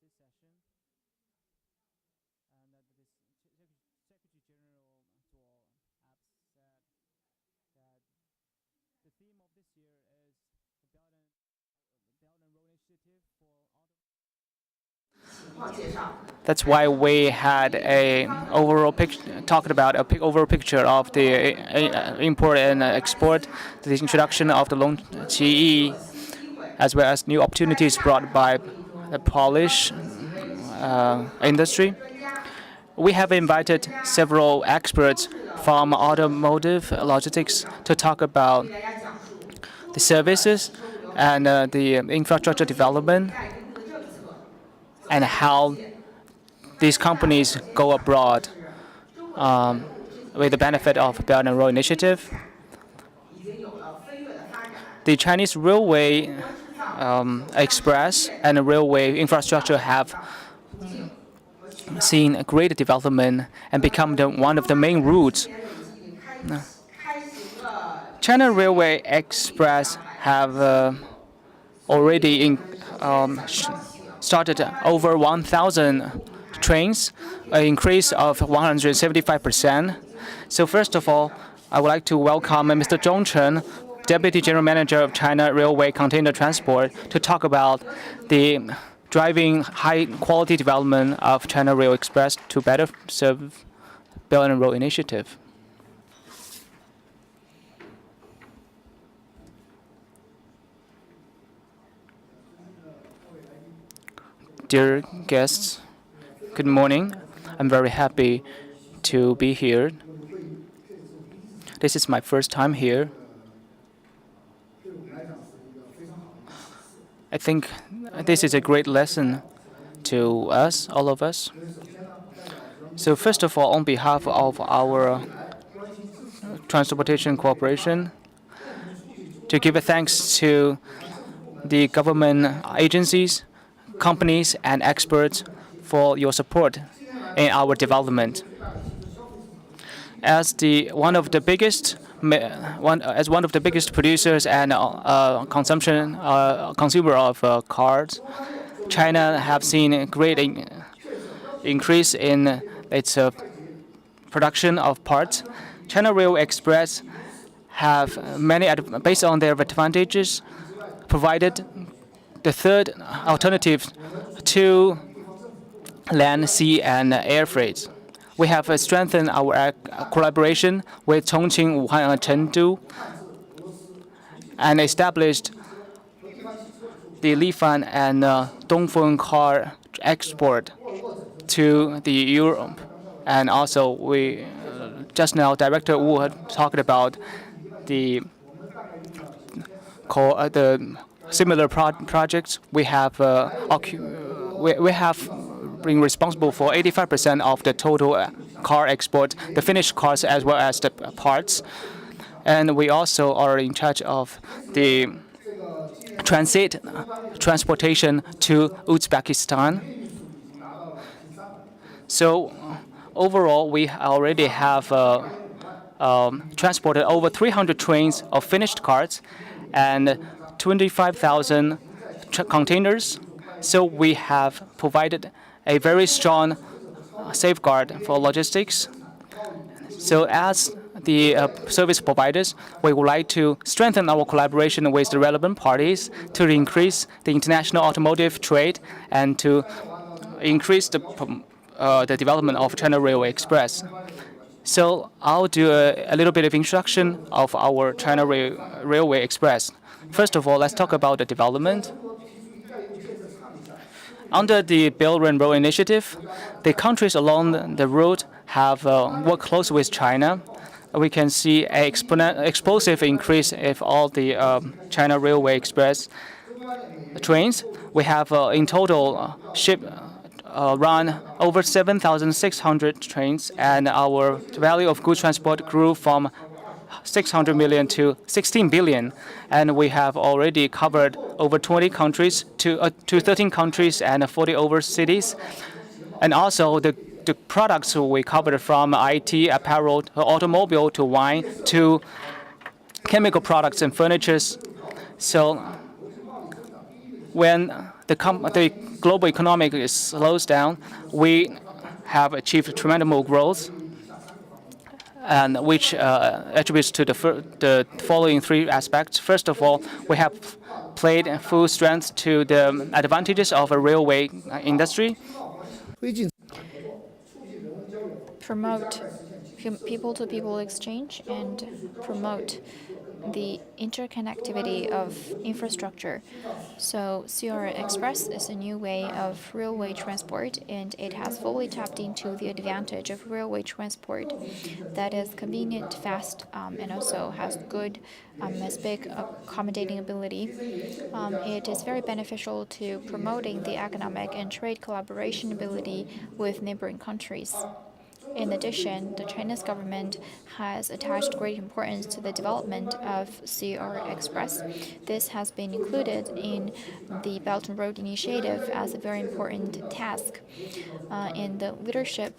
this session, and Secretary General Zhou have said that the theme of this year is the Belt and Road Initiative for auto. That's why we had a overall picture talked about a overall picture of the import and export, the introduction of the long GE, as well as new opportunities brought by the Polish industry. We have invited several experts from automotive logistics to talk about the services and the infrastructure development and how these companies go abroad with the benefit of Belt and Road Initiative. The Chinese railway express and railway infrastructure have seen a great development and become one of the main routes. China Railway Express have already started over 1,000 trains, an increase of 175%. So first of all, I would like to welcome Mr. Zhong, Deputy General Manager of China Railway Container Transport, to talk about the driving high-quality development of China Rail Express to better serve Belt and Road Initiative. Dear guests, good morning. I'm very happy to be here. This is my first time here. I think this is a great lesson to us, all of us. So first of all, on behalf of our transportation corporation, to give a thanks to the government agencies, companies, and experts for your support in our development. As one of the biggest producers and consumer of cars, China have seen a great increase in its production of parts. China Rail Express have based on their advantages, provided the third alternative to land, sea, and air freight. We have strengthened our collaboration with Chongqing, Wuhan, and Chengdu, and established the Lifan and Dongfeng car export to the Europe. And also, we just now, Director Wu had talked about the similar projects. We have been responsible for 85% of the total car export, the finished cars as well as the parts. And we also are in charge of the transportation to Uzbekistan. So overall, we already have transported over 300 trains of finished cars and 25,000 containers. So we have provided a very strong safeguard for logistics. So as the service providers, we would like to strengthen our collaboration with the relevant parties to increase the international automotive trade and to increase the development of China Railway Express. So I'll do a little bit of introduction of our China Railway Express. First of all, let's talk about the development. Under the Belt and Road Initiative, the countries along the route have worked closely with China. We can see an explosive increase of all the China Railway Express trains. We have in total run over 7,600 trains, and our value of goods transport grew from 600 million to 16 billion, and we have already covered over 20 countries to 13 countries and 40 over cities. And also the products we covered from IT, apparel, automobile to wine to chemical products and furniture. So when the global economic is slows down, we have achieved tremendous growth, and which attributes to the following three aspects. First of all, we have played full strength to the advantages of a railway industry. Promote people-to-people exchange and promote the interconnectivity of infrastructure. So CR Express is a new way of railway transport, and it has fully tapped into the advantage of railway transport that is convenient, fast, and also has good, has big accommodating ability. It is very beneficial to promoting the economic and trade collaboration ability with neighboring countries. In addition, the Chinese government has attached great importance to the development of CR Express. This has been included in the Belt and Road Initiative as a very important task. And the leadership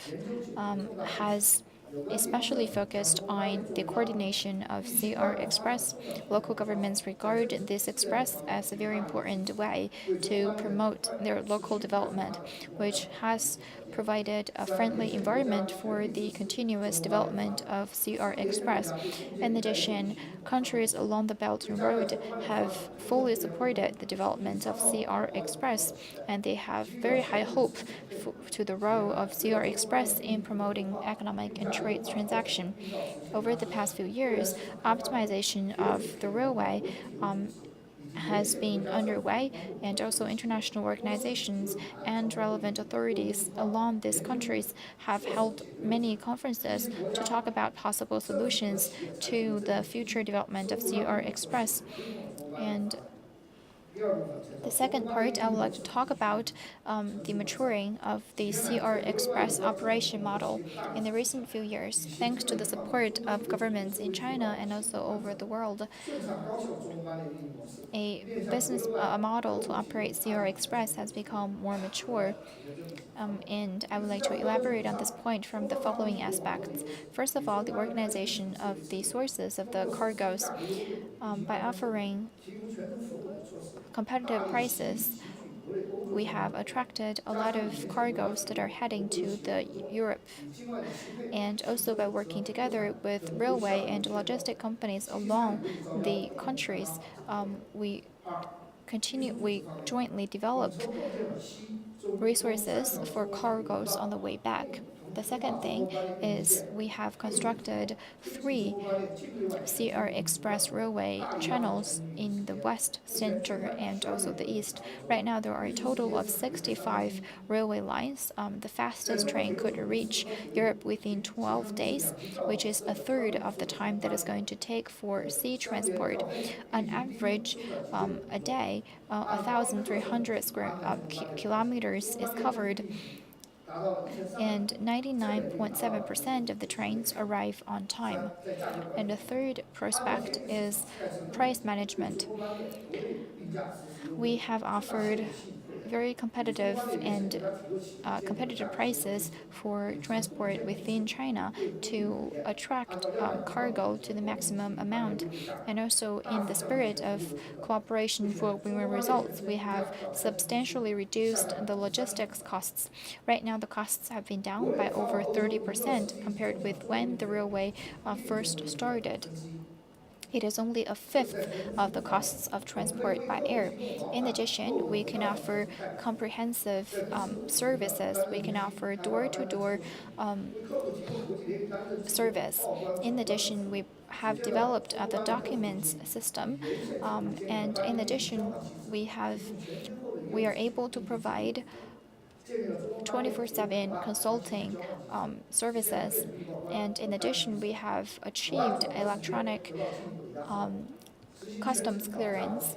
has especially focused on the coordination of CR Express. Local governments regard this express as a very important way to promote their local development, which has provided a friendly environment for the continuous development of CR Express. In addition, countries along the Belt and Road have fully supported the development of CR Express, and they have very high hope to the role of CR Express in promoting economic and trade transaction. Over the past few years, optimization of the railway has been underway, and also international organizations and relevant authorities along these countries have held many conferences to talk about possible solutions to the future development of CR Express. And the second part, I would like to talk about the maturing of the CR Express operation model in the recent few years. Thanks to the support of governments in China and also over the world, a model to operate CR Express has become more mature. And I would like to elaborate on this point from the following aspects. First of all, the organization of the sources of the cargoes by offering competitive prices. We have attracted a lot of cargoes that are heading to the Europe, and also by working together with railway and logistic companies along the countries, we jointly develop resources for cargoes on the way back. The second thing is we have constructed 3 CR Express railway channels in the west, center, and also the east. Right now, there are a total of 65 railway lines. The fastest train could reach Europe within 12 days, which is a third of the time that is going to take for sea transport. On average, a day, 1,300 kilometers is covered, and 99.7% of the trains arrive on time. And the third prospect is price management. We have offered very competitive prices for transport within China to attract cargo to the maximum amount. And also, in the spirit of cooperation for win-win results, we have substantially reduced the logistics costs. Right now, the costs have been down by over 30% compared with when the railway first started. It is only a fifth of the costs of transport by air. In addition, we can offer comprehensive services. We can offer door-to-door service. In addition, we have developed the documents system, and in addition, we are able to provide 24/7 consulting services. And in addition, we have achieved electronic customs clearance.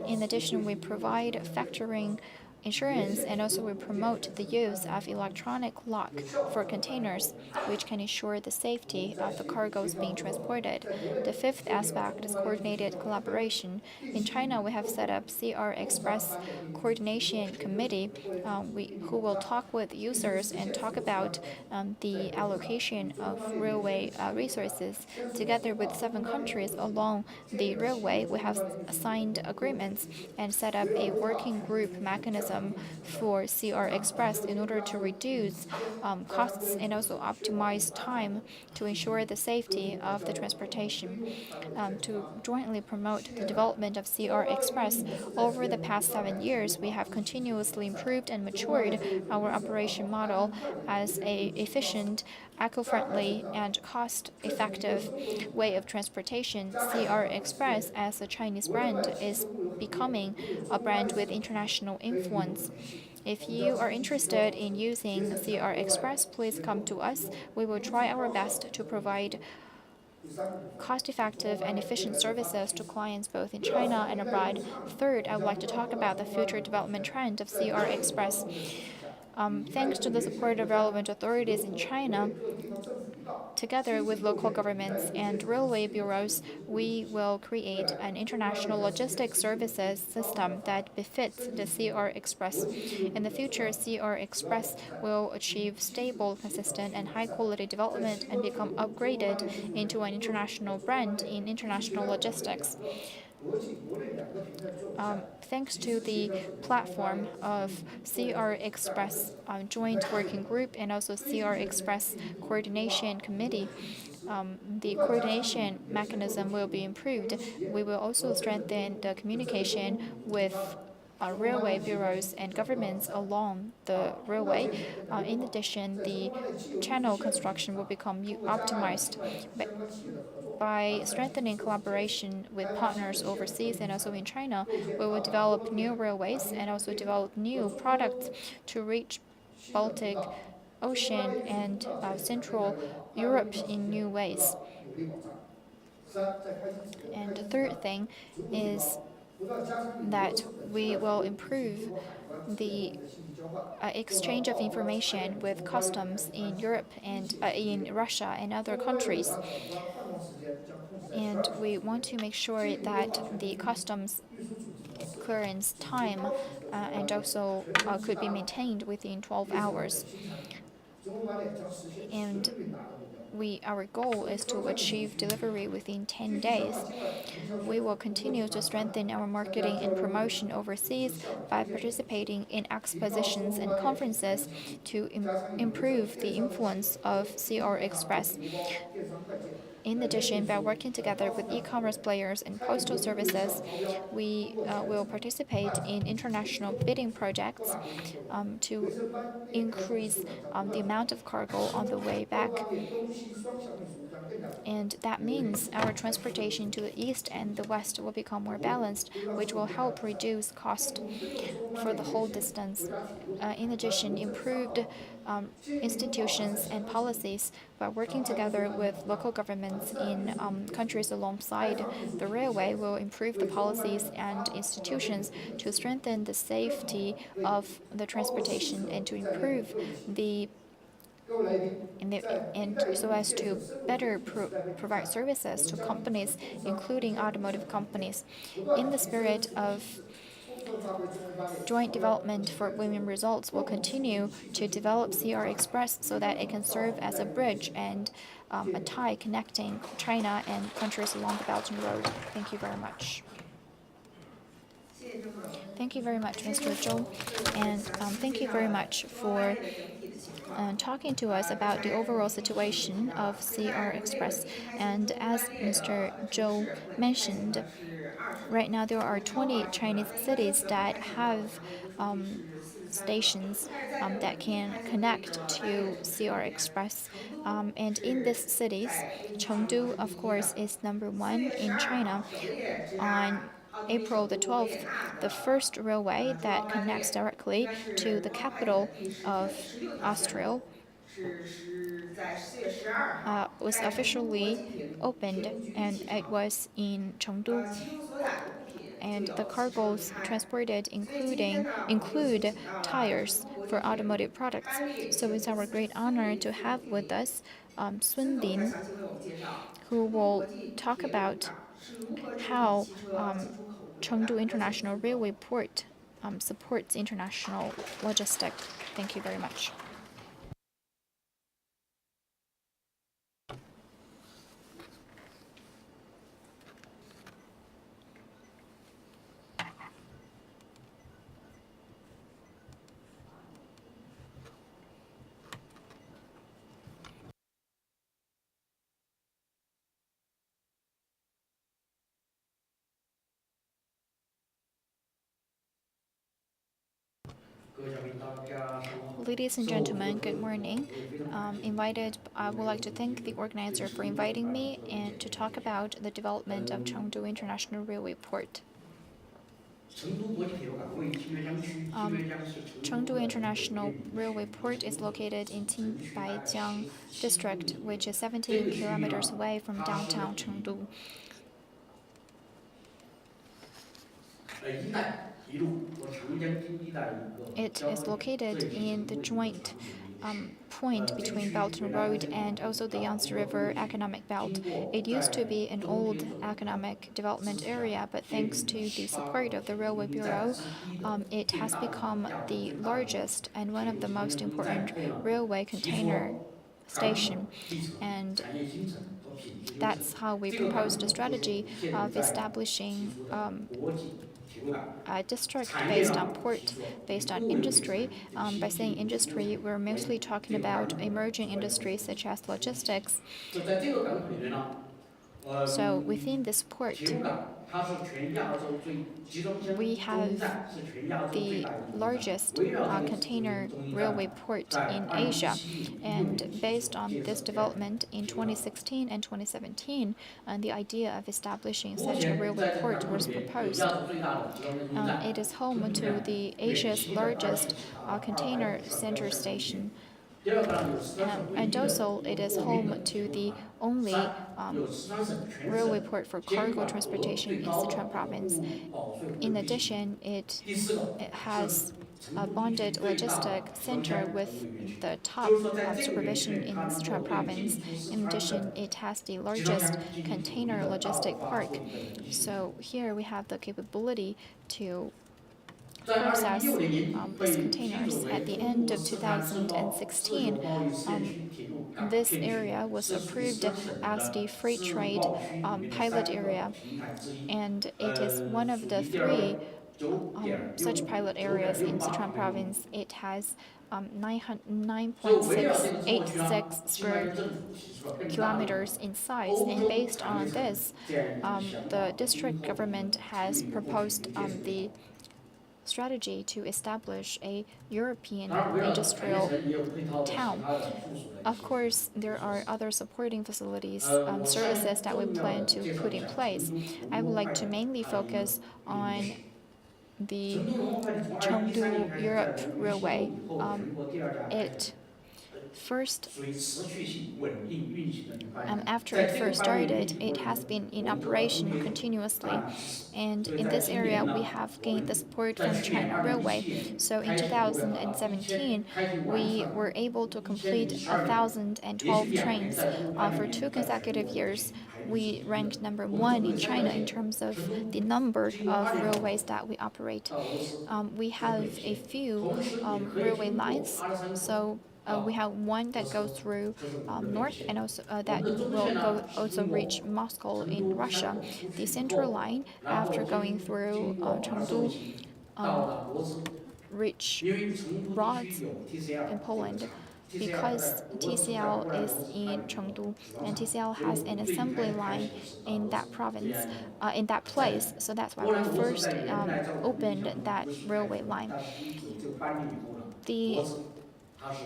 In addition, we provide factoring insurance, and also we promote the use of electronic lock for containers, which can ensure the safety of the cargoes being transported. The fifth aspect is coordinated collaboration. In China, we have set up CR Express Coordination Committee, who will talk with users and talk about the allocation of railway resources. Together with 7 countries along the railway, we have signed agreements and set up a working group mechanism for CR Express in order to reduce costs and also optimize time to ensure the safety of the transportation. To jointly promote the development of CR Express, over the past 7 years, we have continuously improved and matured our operation model as a efficient, eco-friendly, and cost-effective way of transportation. CR Express, as a Chinese brand, is becoming a brand with international influence. If you are interested in using CR Express, please come to us. We will try our best to provide cost-effective and efficient services to clients both in China and abroad. Third, I would like to talk about the future development trend of CR Express. Thanks to the support of relevant authorities in China, together with local governments and railway bureaus, we will create an international logistics services system that befits the CR Express. In the future, CR Express will achieve stable, consistent, and high quality development and become upgraded into an international brand in international logistics. Thanks to the platform of CR Express Joint Working Group and also CR Express Coordination Committee, the coordination mechanism will be improved. We will also strengthen the communication with railway bureaus and governments along the railway. In addition, the channel construction will become optimized. By strengthening collaboration with partners overseas and also in China, we will develop new railways and also develop new products to reach Baltic Ocean and Central Europe in new ways. And the third thing is that we will improve the exchange of information with customs in Europe and in Russia and other countries. And we want to make sure that the customs clearance time and also could be maintained within 12 hours. And our goal is to achieve delivery within 10 days. We will continue to strengthen our marketing and promotion overseas by participating in expositions and conferences to improve the influence of CR Express. In addition, by working together with e-commerce players and postal services, we will participate in international bidding projects to increase the amount of cargo on the way back. And that means our transportation to the east and the west will become more balanced, which will help reduce cost for the whole distance. In addition, improved institutions and policies by working together with local governments in countries alongside the railway will improve the policies and institutions to strengthen the safety of the transportation and to improve the and so as to better provide services to companies, including automotive companies. In the spirit of joint development for win-win results, will continue to develop CR Express so that it can serve as a bridge and a tie connecting China and countries along the Belt and Road. Thank you very much. Thank you very much, Mr. Zhou, and thank you very much for talking to us about the overall situation of CR Express. And as Mr. Zhou mentioned, right now there are 20 Chinese cities that have stations that can connect to CR Express. And in these cities, Chengdu, of course, is number one in China. On April the 12th, the first railway that connects directly to the capital of Austria was officially opened, and it was in Chengdu. and the cargoes transported include tires for automotive products. So it's our great honor to have with us Sun Lin, who will talk about how Chengdu International Railway Port supports international logistics. Thank you very much. Ladies and gentlemen, good morning. I would like to thank the organizer for inviting me and to talk about the development of Chengdu International Railway Port. Chengdu International Railway Port is located in Qinbaijiang District, which is 17 kilometers away from downtown Chengdu. It is located in the joint point between Belt and Road and also the Yangtze River Economic Belt. It used to be an old economic development area, but thanks to the support of the Railway Bureau, it has become the largest and one of the most important railway container station. And that's how we proposed a strategy of establishing a district based on port, based on industry. By saying industry, we're mostly talking about emerging industries such as logistics. So within this port, we have the largest container railway port in Asia. And based on this development in 2016 and 2017, the idea of establishing such a railway port was proposed. It is home to the Asia's largest container center station. And also, it is home to the only railway port for cargo transportation in Sichuan province. In addition, it has a bonded logistic center with the top supervision in Sichuan province. In addition, it has the largest container logistic park. So here we have the capability to process these containers. At the end of 2016, this area was approved as the free trade pilot area, and it is one of the three such pilot areas in Sichuan province. It has 9.686 square kilometers in size, and based on this, the district government has proposed the strategy to establish a European industrial town. Of course, there are other supporting facilities, services that we plan to put in place. I would like to mainly focus on the Chengdu Europe Railway. It first After it first started, it has been in operation continuously. And in this area, we have gained the support from China Railway. So in 2017, we were able to complete 1,012 trains. For 2 consecutive years, we ranked number one in China in terms of the number of railways that we operate. We have a few railway lines. So we have one that goes through north, and also that will go also reach Moscow in Russia. The central line, after going through Chengdu, reach Rods in Poland. Because TCL is in Chengdu and TCL has an assembly line in that province, in that place, so that's why we first opened that railway line. The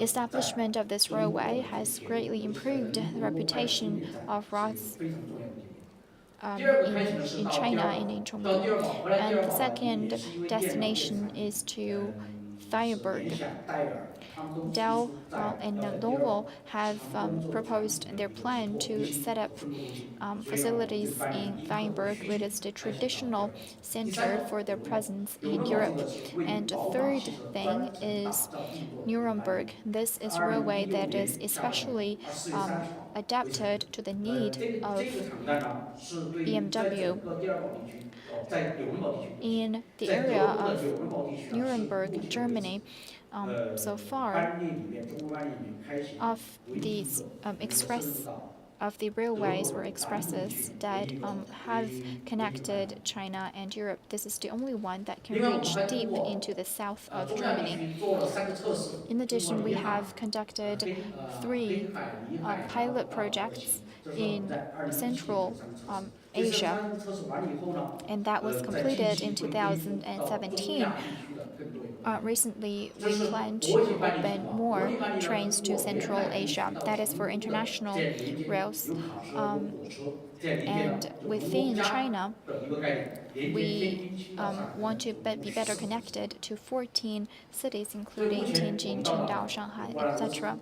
establishment of this railway has greatly improved the reputation of roads in China and in Chengdu. And the second destination is to Freiburg. Dell and Lenovo have proposed their plan to set up facilities in Freiburg, which is the traditional center for their presence in Europe. And the third thing is Nuremberg. This is a railway that is especially adapted to the need of BMW. In the area of Nuremberg, Germany, so far of these of the railways or expresses that have connected China and Europe, this is the only one that can reach deep into the south of Germany. In addition, we have conducted three pilot projects in Central Asia, and that was completed in 2017. Recently, we plan to open more trains to Central Asia. That is for international rails. And within China, we want to be better connected to 14 cities, including Tianjin, Qingdao, Shanghai, etc.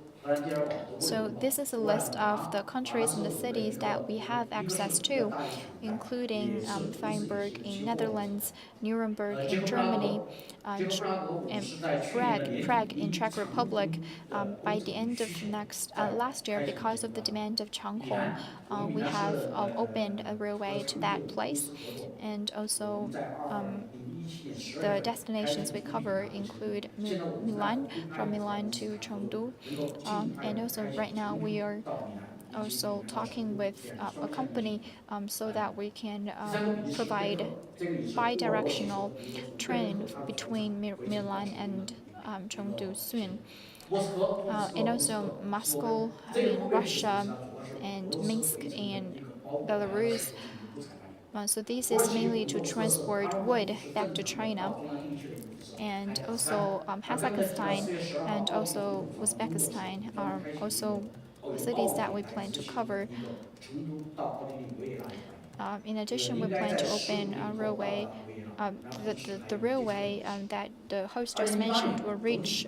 So this is a list of the countries and the cities that we have access to, including Freiburg in Netherlands, Nuremberg in Germany, and Prague in Czech Republic. By the end of last year, because of the demand of Changhong, we have opened a railway to that place, and also the destinations we cover include Milan, from Milan to Chengdu, and also right now we are also talking with a company so that we can provide bi-directional train between Milan and Chengdu soon. And also Moscow in Russia and Minsk in Belarus. So this is mainly to transport wood back to China, and also Kazakhstan and also Uzbekistan are also cities that we plan to cover. In addition, we plan to open a railway. The railway that the host just mentioned will reach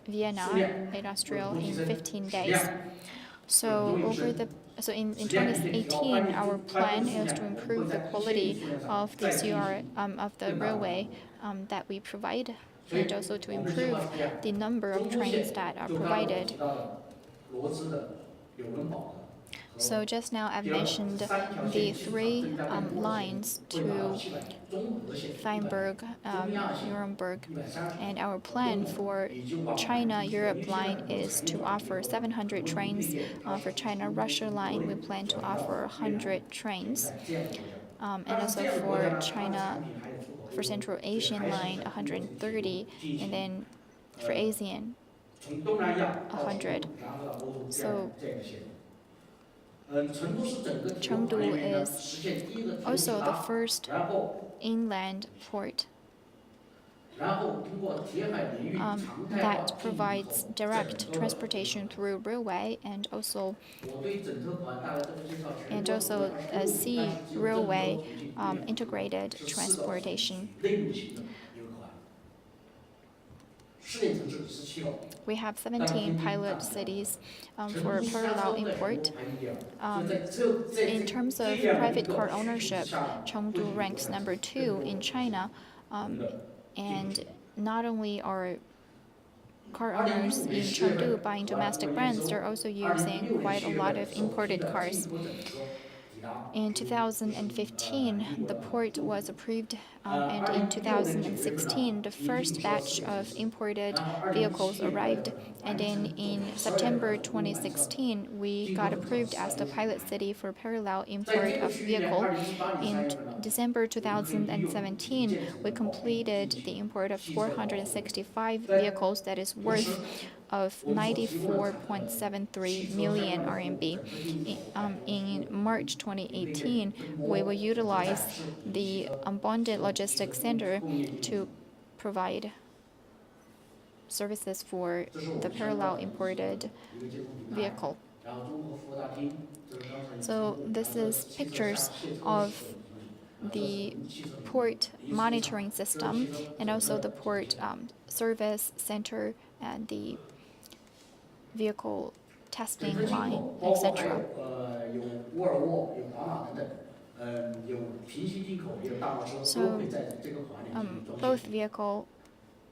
Vienna industrial in 15 days. So in 2018, our plan is to improve the quality of the of the railway that we provide, and also to improve the number of trains that are provided. So just now I've mentioned the three lines to Feinberg, Nuremberg, and our plan for China-Europe line is to offer 700 trains. For China-Russia line, we plan to offer 100 trains, and also for Central Asian line, 130, and then for ASEAN, 100. So Chengdu is also the first inland port that provides direct transportation through railway and also a sea railway integrated transportation. We have 17 pilot cities for parallel import. In terms of private car ownership, Chengdu ranks number 2 in China, and not only are car owners in Chengdu buying domestic brands, they're also using quite a lot of imported cars. In 2015, the port was approved, and in 2016, the first batch of imported vehicles arrived. And then in September 2016, we got approved as the pilot city for parallel import of vehicle. In December 2017, we completed the import of 465 vehicles that is worth of 94.73 million RMB. In March 2018, we will utilize the unbonded logistics center to provide services for the parallel imported vehicle. So this is pictures of the port monitoring system, and also the port service center and the vehicle testing line, etc. So both vehicle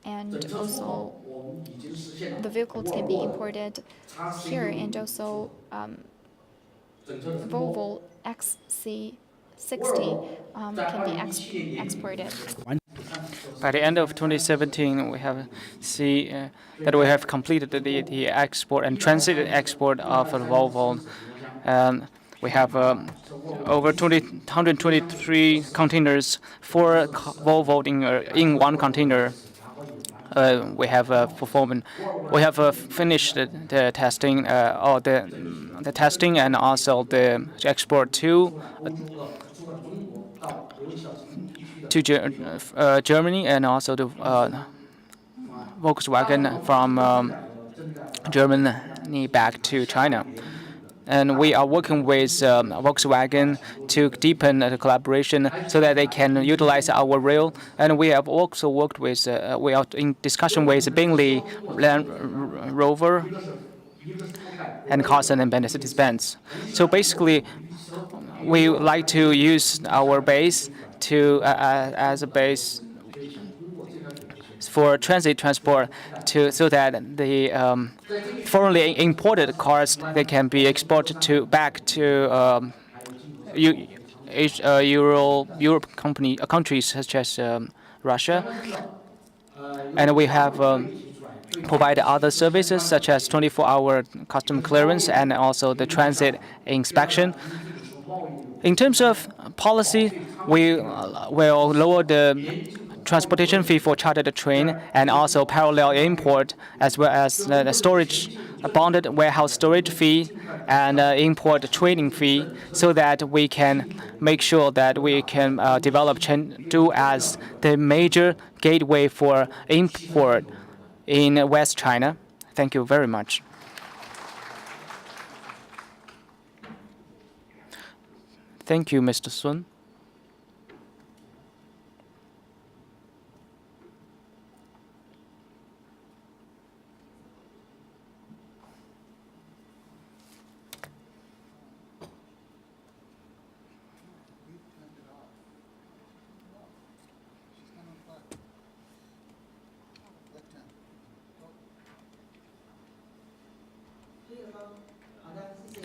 and also the vehicles can be imported here, and also Volvo XC60 can be exported. By the end of 2017, we have see that we have completed the export and transit export of Volvo, and we have over 123 containers for Volvo in one container. We have finished the testing, or the testing, and also the export to Germany, and also the Volkswagen from Germany back to China. And we are working with Volkswagen to deepen the collaboration so that they can utilize our rail. And we have also worked with, we are in discussion with Bingley, Land Rover, and Carson and Mercedes-Benz. So basically, we would like to use our base as a base for transit transport, so that the foreignly imported cars, they can be exported back to Europe countries such as Russia, and we have provided other services such as 24-hour custom clearance and also the transit inspection. In terms of policy, we will lower the transportation fee for chartered train and also parallel import, as well as the storage, bonded warehouse storage fee and import trading fee, so that we can make sure that we can develop Chengdu as the major gateway for import in West China. Thank you very much. Thank you, Mr. Sun.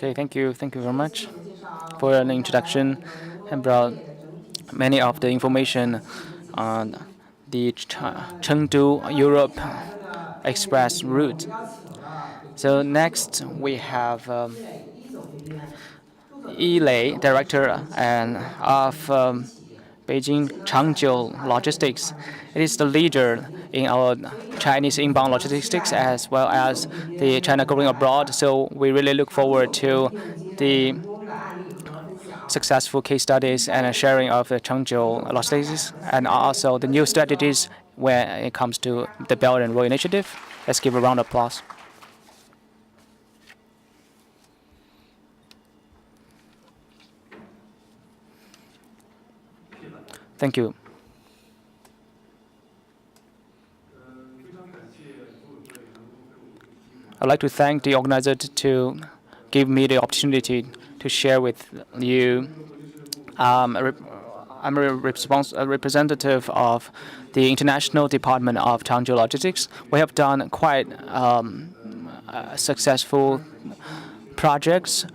Okay, thank you very much for an introduction and brought many of the information on the Chengdu Europe Express route. So next we have Lei Director and of Beijing Changjiu Logistics. It is the leader in our Chinese inbound logistics as well as the China going abroad. So we really look forward to the successful case studies and sharing of the Changjiu Logistics, and also the new strategies when it comes to the Belt and Road Initiative. Let's give a round of applause. Thank you. I'd like to thank the organizer to give me the opportunity to share with you. I'm a representative of the International Department of Changjiu Logistics. We have done quite successful projects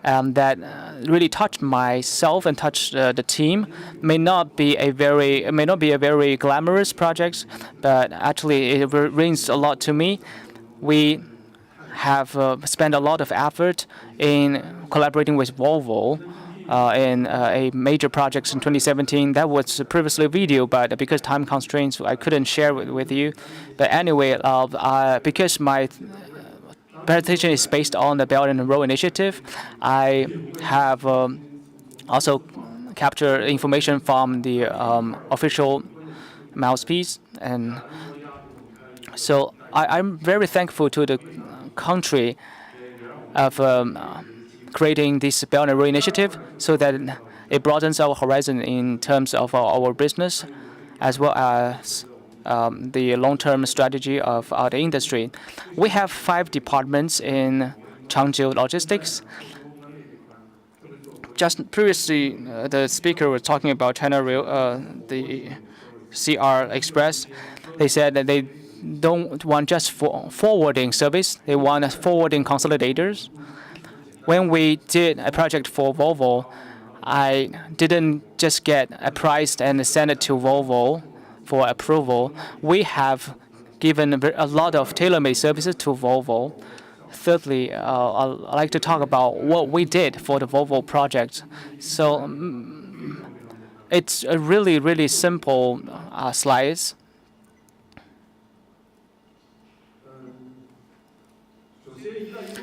that really touched myself and touched the team. May not be a very glamorous project, but actually it means a lot to me. We have spent a lot of effort in collaborating with Volvo in a major project in 2017. That was previously a video, but because time constraints, I couldn't share with you. But anyway, because my presentation is based on the Belt and Road Initiative, I have also captured information from the official mouthpiece, and so I'm very thankful to the country of creating this Belt and Road Initiative, so that It broadens our horizon in terms of our business, as well as the long-term strategy of our industry. We have 5 departments in Changjiu Logistics. Just previously, the speaker was talking about China Rail, the CR Express. They said that they don't want just forwarding service. They want forwarding consolidators. When we did a project for Volvo, I didn't just get a price and send it to Volvo for approval. We have given a lot of tailor-made services to Volvo. Thirdly, I'd like to talk about what we did for the Volvo project. So it's a really, really simple slides.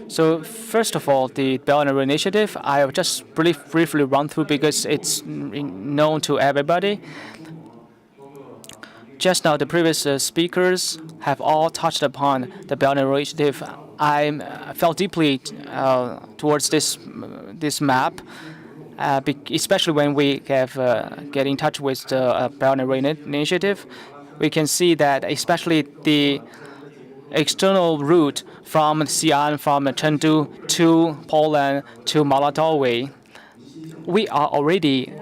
So first of all, the Belt and Road Initiative, I will just briefly run through because it's known to everybody. Just now, the previous speakers have all touched upon the Belt and Road Initiative. I felt deeply towards this map, especially when we have get in touch with the Belt and Road Initiative. We can see that especially the external route from Xi'an, from Chengdu to Poland to Malawi, we are already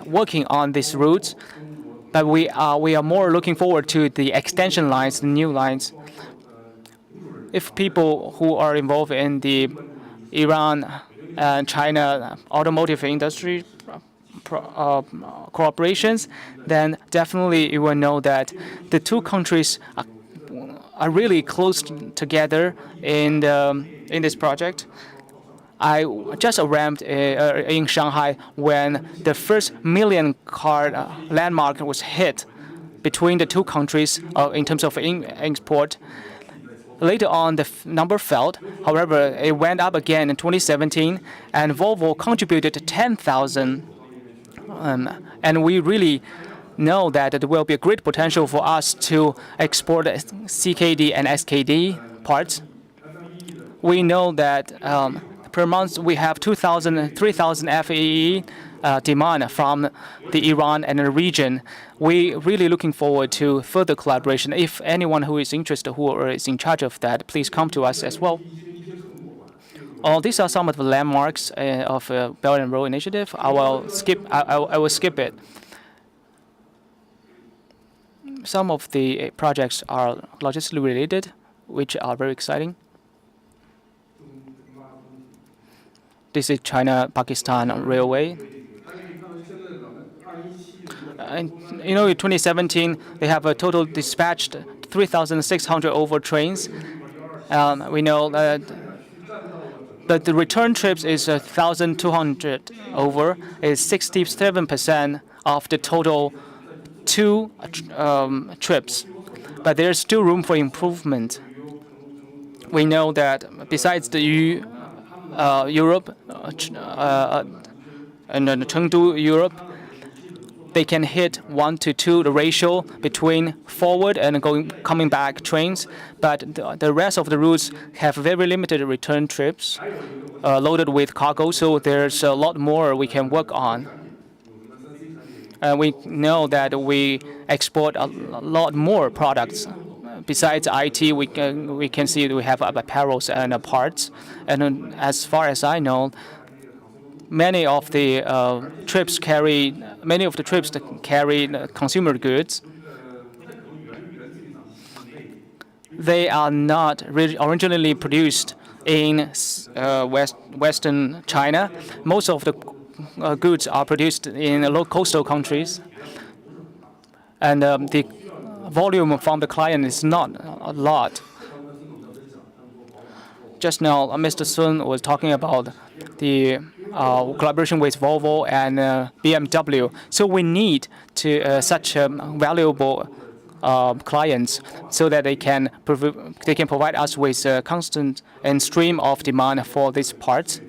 working on this route, but we are more looking forward to the extension lines, the new lines. If people who are involved in the Iran and China automotive industry cooperations, then definitely you will know that the two countries are really close together in this project. I just arrived in Shanghai when the first million-car landmark was hit between the two countries in terms of export. Later on, the number fell. However, it went up again in 2017, and Volvo contributed 10,000. And we really know that there will be a great potential for us to export CKD and SKD parts. We know that per month we have 2,000, 3,000 FAE demand from the Iran and the region. We really looking forward to further collaboration. If anyone who is interested, who is in charge of that, please come to us as well. These are some of the landmarks of Belt and Road Initiative. I will skip it. Some of the projects are logistically related, which are very exciting. This is China-Pakistan Railway. And in 2017, they have a total dispatched 3,600 over trains. We know that the return trips is 1,200 over, is 67% of the total 2 trips. But there's still room for improvement. We know that besides the Europe and Chengdu, Europe, they can hit 1 to 2 the ratio between forward and coming back trains. But the rest of the routes have very limited return trips loaded with cargo. So there's a lot more we can work on. We know that we export a lot more products. Besides IT, we can see that we have apparels and parts. And as far as I know, many of the trips carry consumer goods. They are not originally produced in Western China. Most of the goods are produced in low coastal countries, and the volume from the client is not a lot. Just now, Mr. Sun was talking about the collaboration with Volvo and BMW. So we need to such valuable clients so that they can provide us with a constant and stream of demand for these parts.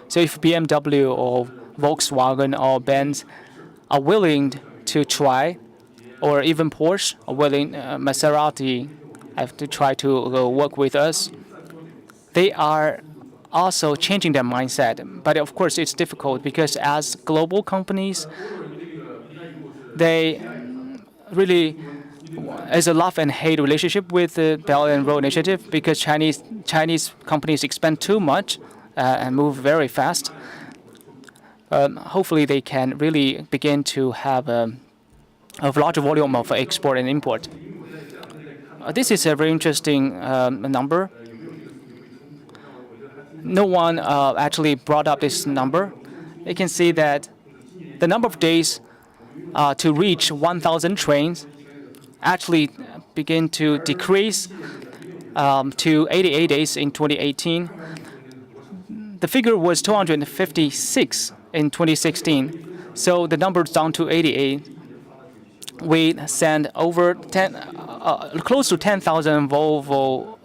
So if BMW or Volkswagen or Benz are willing to try, or even Porsche are willing, Maserati have to try to work with us, they are also changing their mindset. But of course, it's difficult because as global companies, they really is a love and hate relationship with the Belt and Road Initiative because Chinese companies expand too much and move very fast. Hopefully, they can really begin to have a larger volume of export and import. This is a very interesting number. No one actually brought up this number. You can see that the number of days to reach 1,000 trains actually begin to decrease to 88 days in 2018. The figure was 256 in 2016, so the number is down to 88. We sent over close to 10,000 Volvo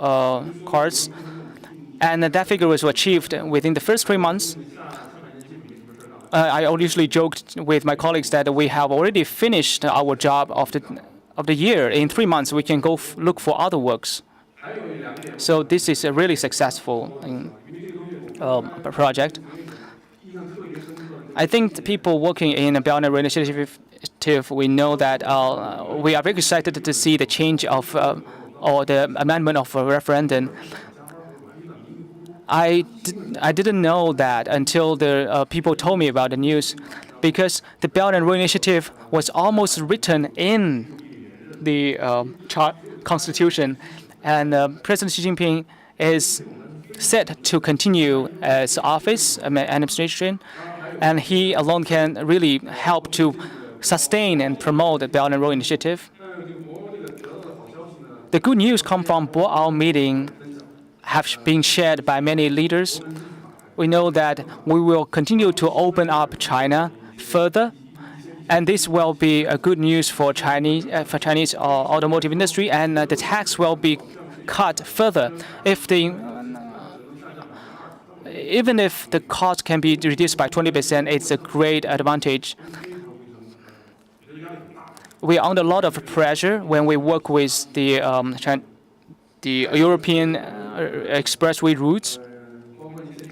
cars, and that figure was achieved within the first 3 months. I usually joked with my colleagues that we have already finished our job of the year. In 3 months, we can go look for other works. So this is a really successful project. I think the people working in the Belt and Road Initiative, we know that we are very excited to see the change of or the amendment of a referendum. I didn't know that until the people told me about the news, because the Belt and Road Initiative was almost written in the constitution, and President Xi Jinping is set to continue as office administration, and he alone can really help to sustain and promote the Belt and Road Initiative. The good news come from Boao meeting have been shared by many leaders. We know that we will continue to open up China further, and this will be a good news for Chinese automotive industry, and the tax will be cut further. Even if the cost can be reduced by 20%, it's a great advantage. We are under a lot of pressure when we work with the European expressway routes,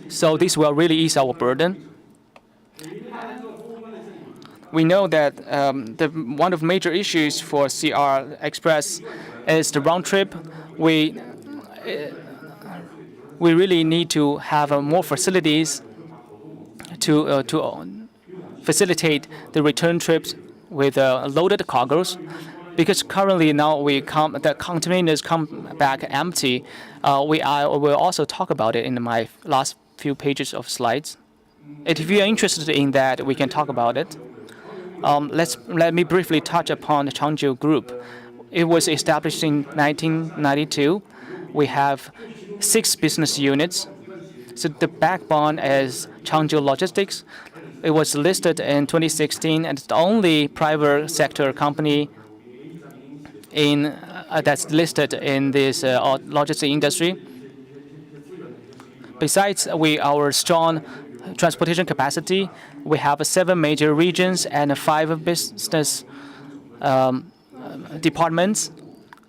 so this will really ease our burden. We know that one of the major issues for CR Express is the round trip. We really need to have more facilities to facilitate the return trips with loaded cargoes, because currently now the containers come back empty. We will also talk about it in my last few pages of slides. If you are interested in that, we can talk about it. Let me briefly touch upon the Changjiu Group. It was established in 1992. We have 6 business units. So the backbone is Changjiu Logistics. It was listed in 2016, and it's the only private sector company that's listed in this logistics industry. Besides our strong transportation capacity, we have 7 major regions and 5 business departments,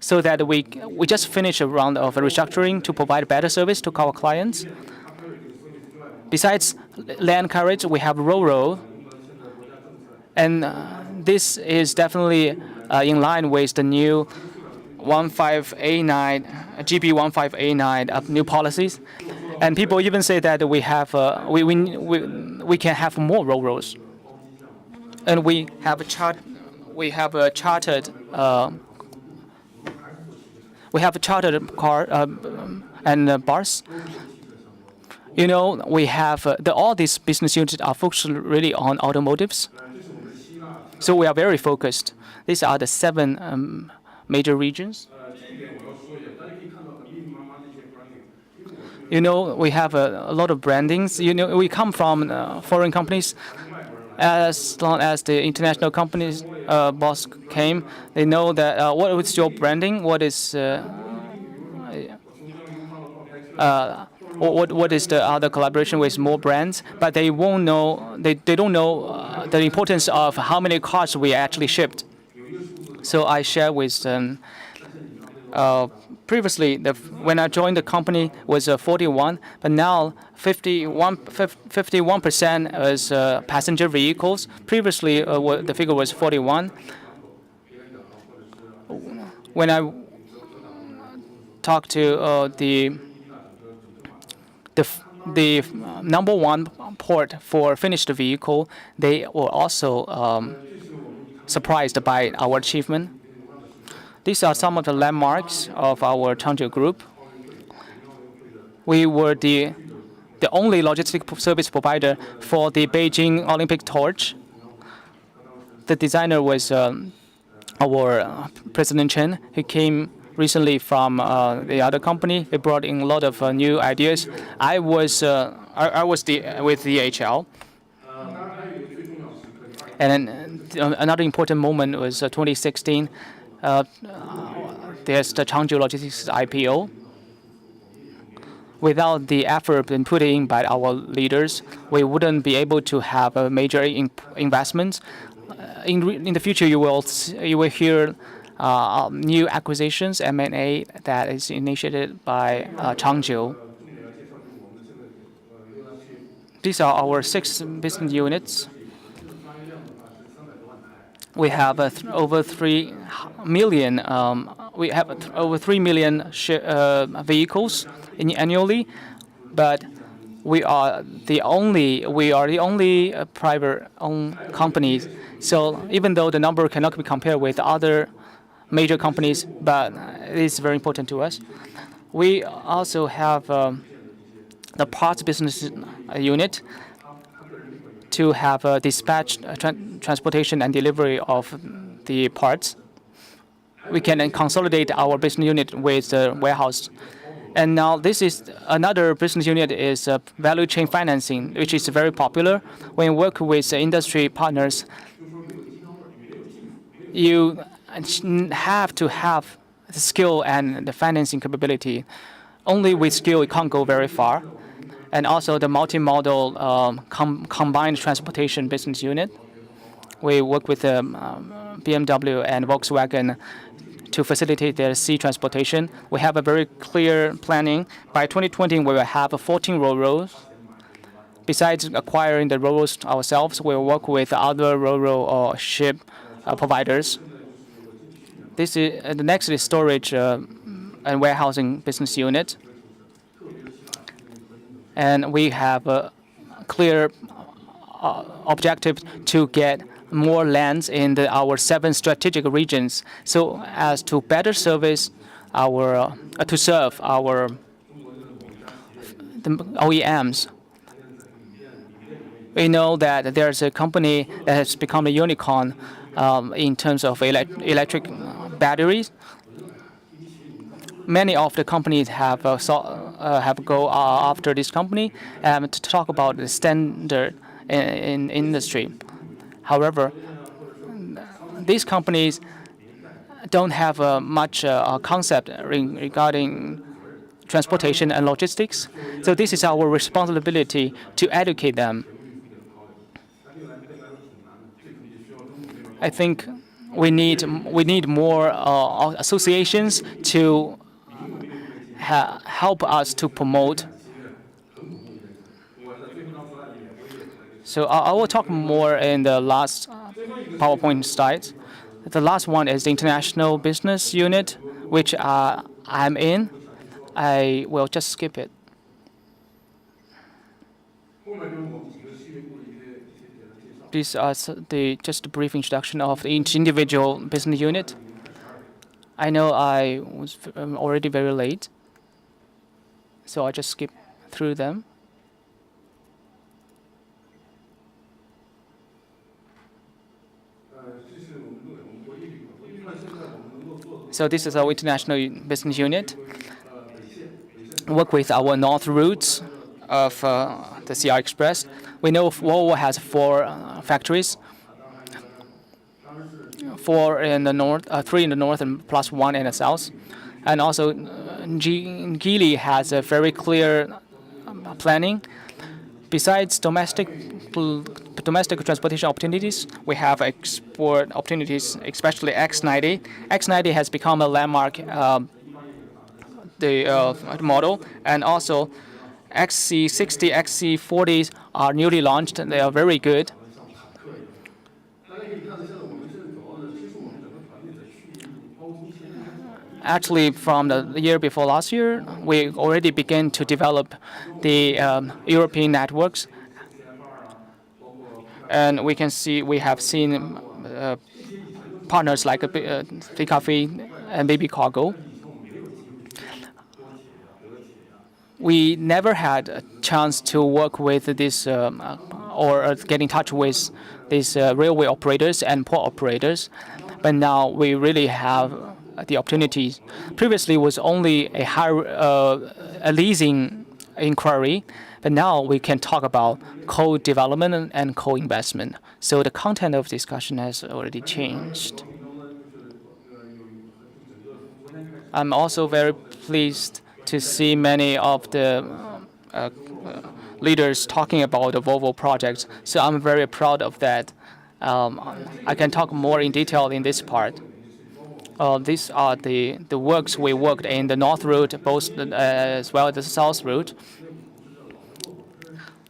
so that we just finished a round of restructuring to provide better service to our clients. Besides land carriage, we have Ro-Ro, and this is definitely in line with the new 1589 GB 1589 new policies. And people even say that we can have more Ro-Ros, and we have chartered car and bars. You know, we have all these business units are focused really on automotives. So we are very focused. These are the 7 major regions. You know, we have a lot of brandings. You know, we come from foreign companies. As long as the international companies boss came, they know that what is your branding, what is what is the other collaboration with more brands, but they won't know. They don't know the importance of how many cars we actually shipped. So I share with them Previously, when I joined the company was 41, but now 51% is passenger vehicles. Previously, the figure was 41. When I talked to the number one port for finished vehicle, they were also surprised by our achievement. These are some of the landmarks of our Changjiu Group. We were the only logistics service provider for the Beijing Olympic torch. The designer was our President Cheng. He came recently from the other company. He brought in a lot of new ideas. I was with DHL. And then another important moment was 2016. There's the Changjiu Logistics IPO. Without the effort been put in by our leaders, we wouldn't be able to have a major investments. In the future, you will hear new acquisitions, M&A, that is initiated by Changjiu. These are our 6 business units. We have over 3 million. We have over 3 million vehicles annually, but we are the only private-owned company. So even though the number cannot be compared with other major companies, but it is very important to us. We also have the parts business unit to have dispatch, transportation, and delivery of the parts. We can then consolidate our business unit with the warehouse. And now this is another business unit is value chain financing, which is very popular. When you work with industry partners, you have to have the skill and the financing capability. Only with skill, you can't go very far. And also the multimodal combined transportation business unit. We work with BMW and Volkswagen to facilitate their sea transportation. We have a very clear planning. By 2020, we will have 14 railroads. Besides acquiring the railroads ourselves, we will work with other railroad or ship providers. This is the next is storage and warehousing business unit. And we have a clear objective to get more lands in our 7 strategic regions, so as to better service our to serve our the OEMs. We know that there's a company that has become a unicorn in terms of electric batteries. Many of the companies have go after this company to talk about the standard in industry. However, these companies don't have much concept regarding transportation and logistics. So this is our responsibility to educate them. I think we need more associations to help us to promote. So I will talk more in the last PowerPoint slides. The last one is the international business unit, which I'm in. I will just skip it. These are just a brief introduction of each individual business unit. I know I was already very late, so I just skip through them. So this is our international business unit. Work with our north routes of the CR Express. We know Volvo has 4 factories. 4 in the north, 3 in the north, and plus 1 in the south. And also, Geely has a very clear planning. Besides domestic transportation opportunities, we have export opportunities, especially X90. X90 has become a landmark the model, and also XC60, XC40s are newly launched. They are very good. Actually, from the year before last year, we already began to develop the European networks, and we can see we have seen partners like Cafe and Baby Cargo. We never had a chance to work with this or get in touch with these railway operators and port operators, but now we really have the opportunities. Previously, was only a leasing inquiry, but now we can talk about co-development and co-investment. So the content of discussion has already changed. I'm also very pleased to see many of the uh, leaders talking about the Volvo projects. So I'm very proud of that. I can talk more in detail in this part. These are the works we worked in the North Route, both as well as the South Route.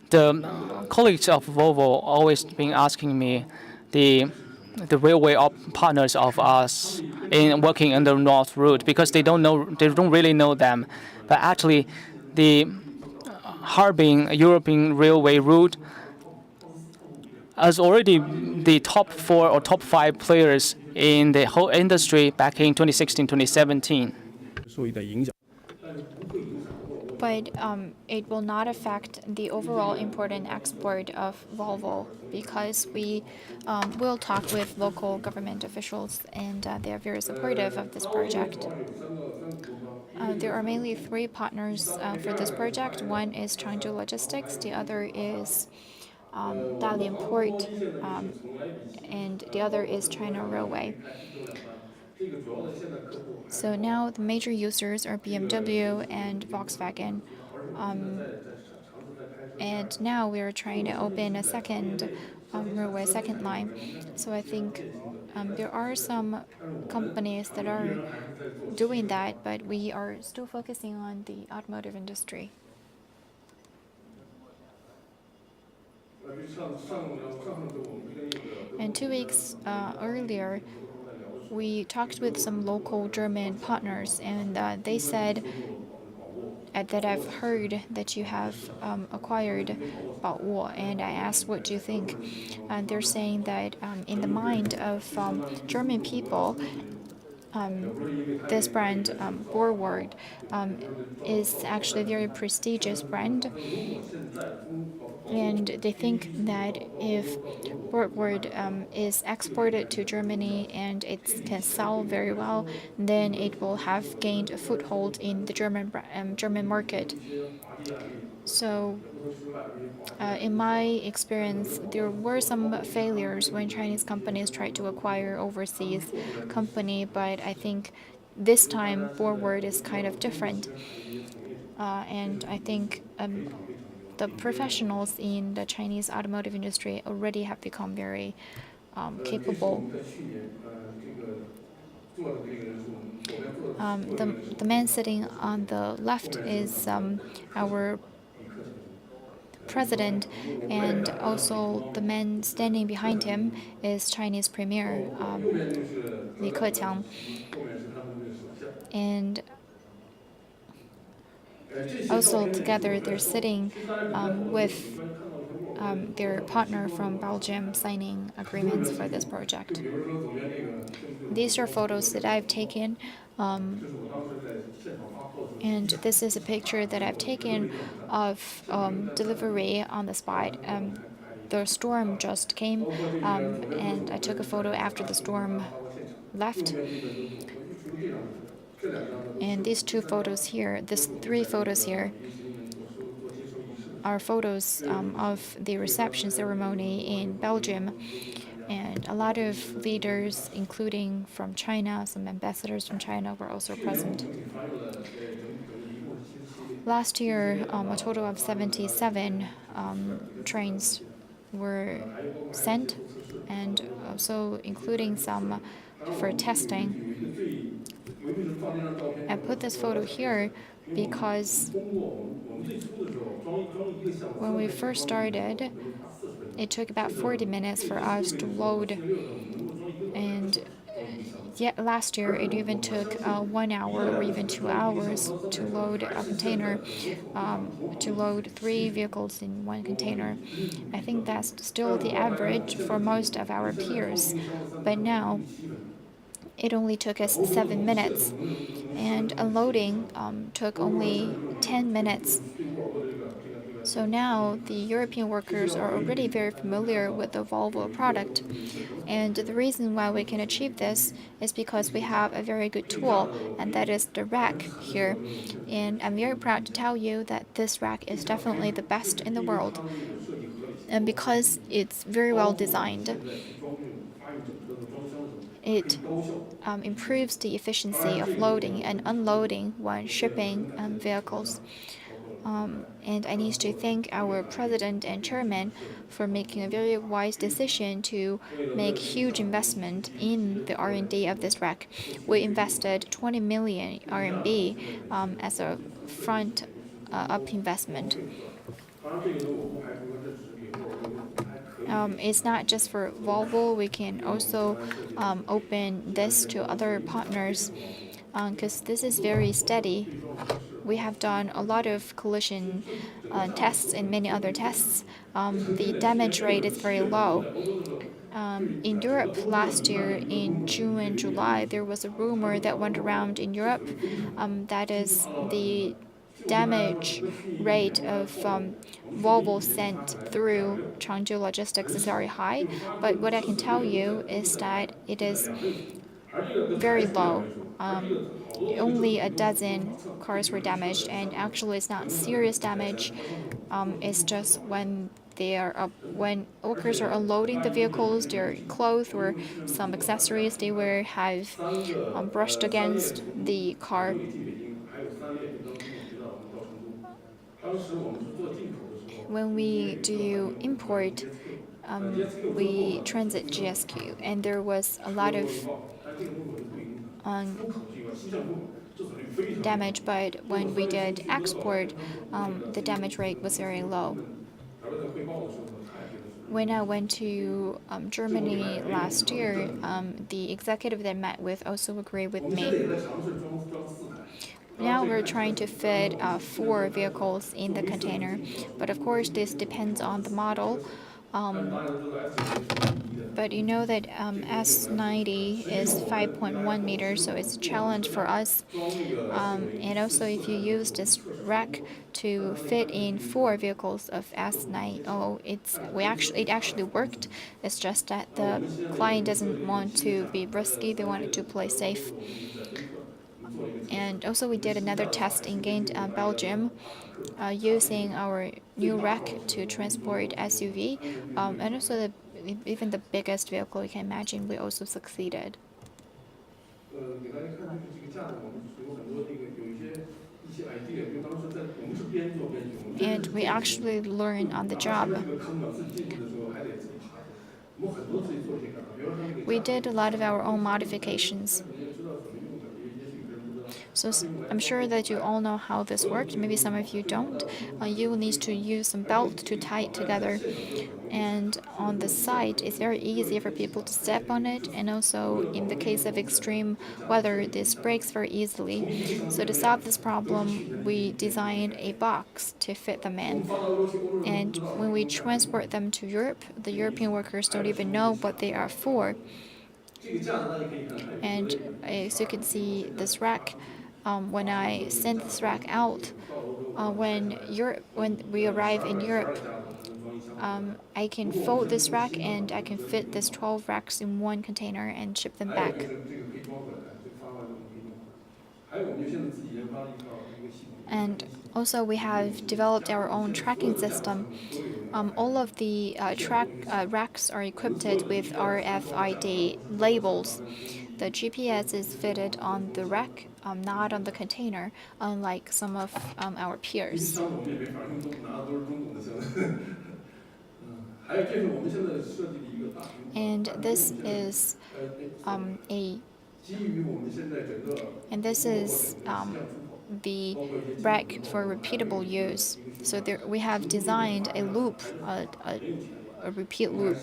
The colleagues of Volvo always been asking me the railway partners of us in working in the North Route because they don't really know them, but actually the Harbin European railway route is already the top 4 or top 5 players in the whole industry back in 2016, 2017. But it will not affect the overall import and export of Volvo because we will talk with local government officials and they are very supportive of this project. There are mainly 3 partners for this project. One is Changjiu Logistics, the other is Dalian Port, and the other is China Railway. So now the major users are BMW and Volkswagen. And now we are trying to open a second railway, second line. So I think there are some companies that are doing that, but we are still focusing on the automotive industry. And 2 weeks earlier, we talked with some local German partners, and they said that I've heard that you have acquired Baowo, and I asked, what do you think? And they're saying that in the mind of German people, this brand, Forward, is actually a very prestigious brand. And they think that if Forward is exported to Germany and it can sell very well, then it will have gained a foothold in the German market. So, in my experience, there were some failures when Chinese companies tried to acquire overseas company, but I think this time Forward is kind of different. And I think the professionals in the Chinese automotive industry already have become very capable. The man sitting on the left is our president, and also the man standing behind him is Chinese Premier Li Keqiang. And also together they're sitting with their partner from Belgium signing agreements for this project. These are photos that I've taken, and this is a picture that I've taken of delivery on the spot. The storm just came, and I took a photo after the storm left. And these 3 photos here, are photos of the reception ceremony in Belgium. And a lot of leaders, including from China, some ambassadors from China, were also present. Last year, a total of 77 trains were sent, and also including some for testing. I put this photo here because when we first started, it took about 40 minutes for us to load, and yet last year it even took 1 hour or even 2 hours to load a container, to load 3 vehicles in one container. I think that's still the average for most of our peers, but now it only took us 7 minutes, and unloading took only 10 minutes. So now the European workers are already very familiar with the Volvo product. And the reason why we can achieve this is because we have a very good tool, and that is the rack here. And I'm very proud to tell you that this rack is definitely the best in the world. And because it's very well designed, it improves the efficiency of loading and unloading when shipping vehicles. And I need to thank our president and chairman for making a very wise decision to make huge investment in the R&D of this rack. We invested 20 million RMB as a front up investment. It's not just for Volvo. We can also open this to other partners because this is very steady. We have done a lot of collision tests and many other tests. The damage rate is very low. In Europe last year, in June and July, there was a rumor that went around in Europe that is the damage rate of Volvo sent through Changjiu Logistics is very high. But what I can tell you is that it is very low. Only a dozen cars were damaged, and actually, it's not serious damage. It's just when workers are unloading the vehicles, their clothes or some accessories they wear have brushed against the car. When we do import, we transit GSQ, and there was a lot of um, damage, but when we did export, the damage rate was very low. When I went to Germany last year, the executive that I met with also agreed with me. Now we're trying to fit 4 vehicles in the container, but of course this depends on the model. Um, but you know that S90 is 5.1 meters, so it's a challenge for us. And also, if you use this rack to fit in 4 vehicles of S90, it actually worked. It's just that the client doesn't want to be risky; they wanted to play safe. And also, we did another test in Ghent, Belgium, using our new rack to transport SUV, and also even the biggest vehicle you can imagine, we also succeeded. And we actually learn on the job. We did a lot of our own modifications. So I'm sure that you all know how this works. Maybe some of you don't. You will need to use some belt to tie it together. And on the side, it's very easy for people to step on it. And also, in the case of extreme weather, this breaks very easily. So to solve this problem, we designed a box to fit them in. And when we transport them to Europe, the European workers don't even know what they are for. And as you can see, this rack, when I send this rack out, when we arrive in Europe, I can fold this rack and I can fit this 12 racks in one container and ship them back. And also, we have developed our own tracking system. All of the racks are equipped with RFID labels. The GPS is fitted on the rack, not on the container, unlike some of our peers. And this is a And this is the rack for repeatable use. So there, we have designed a loop, a repeat loop,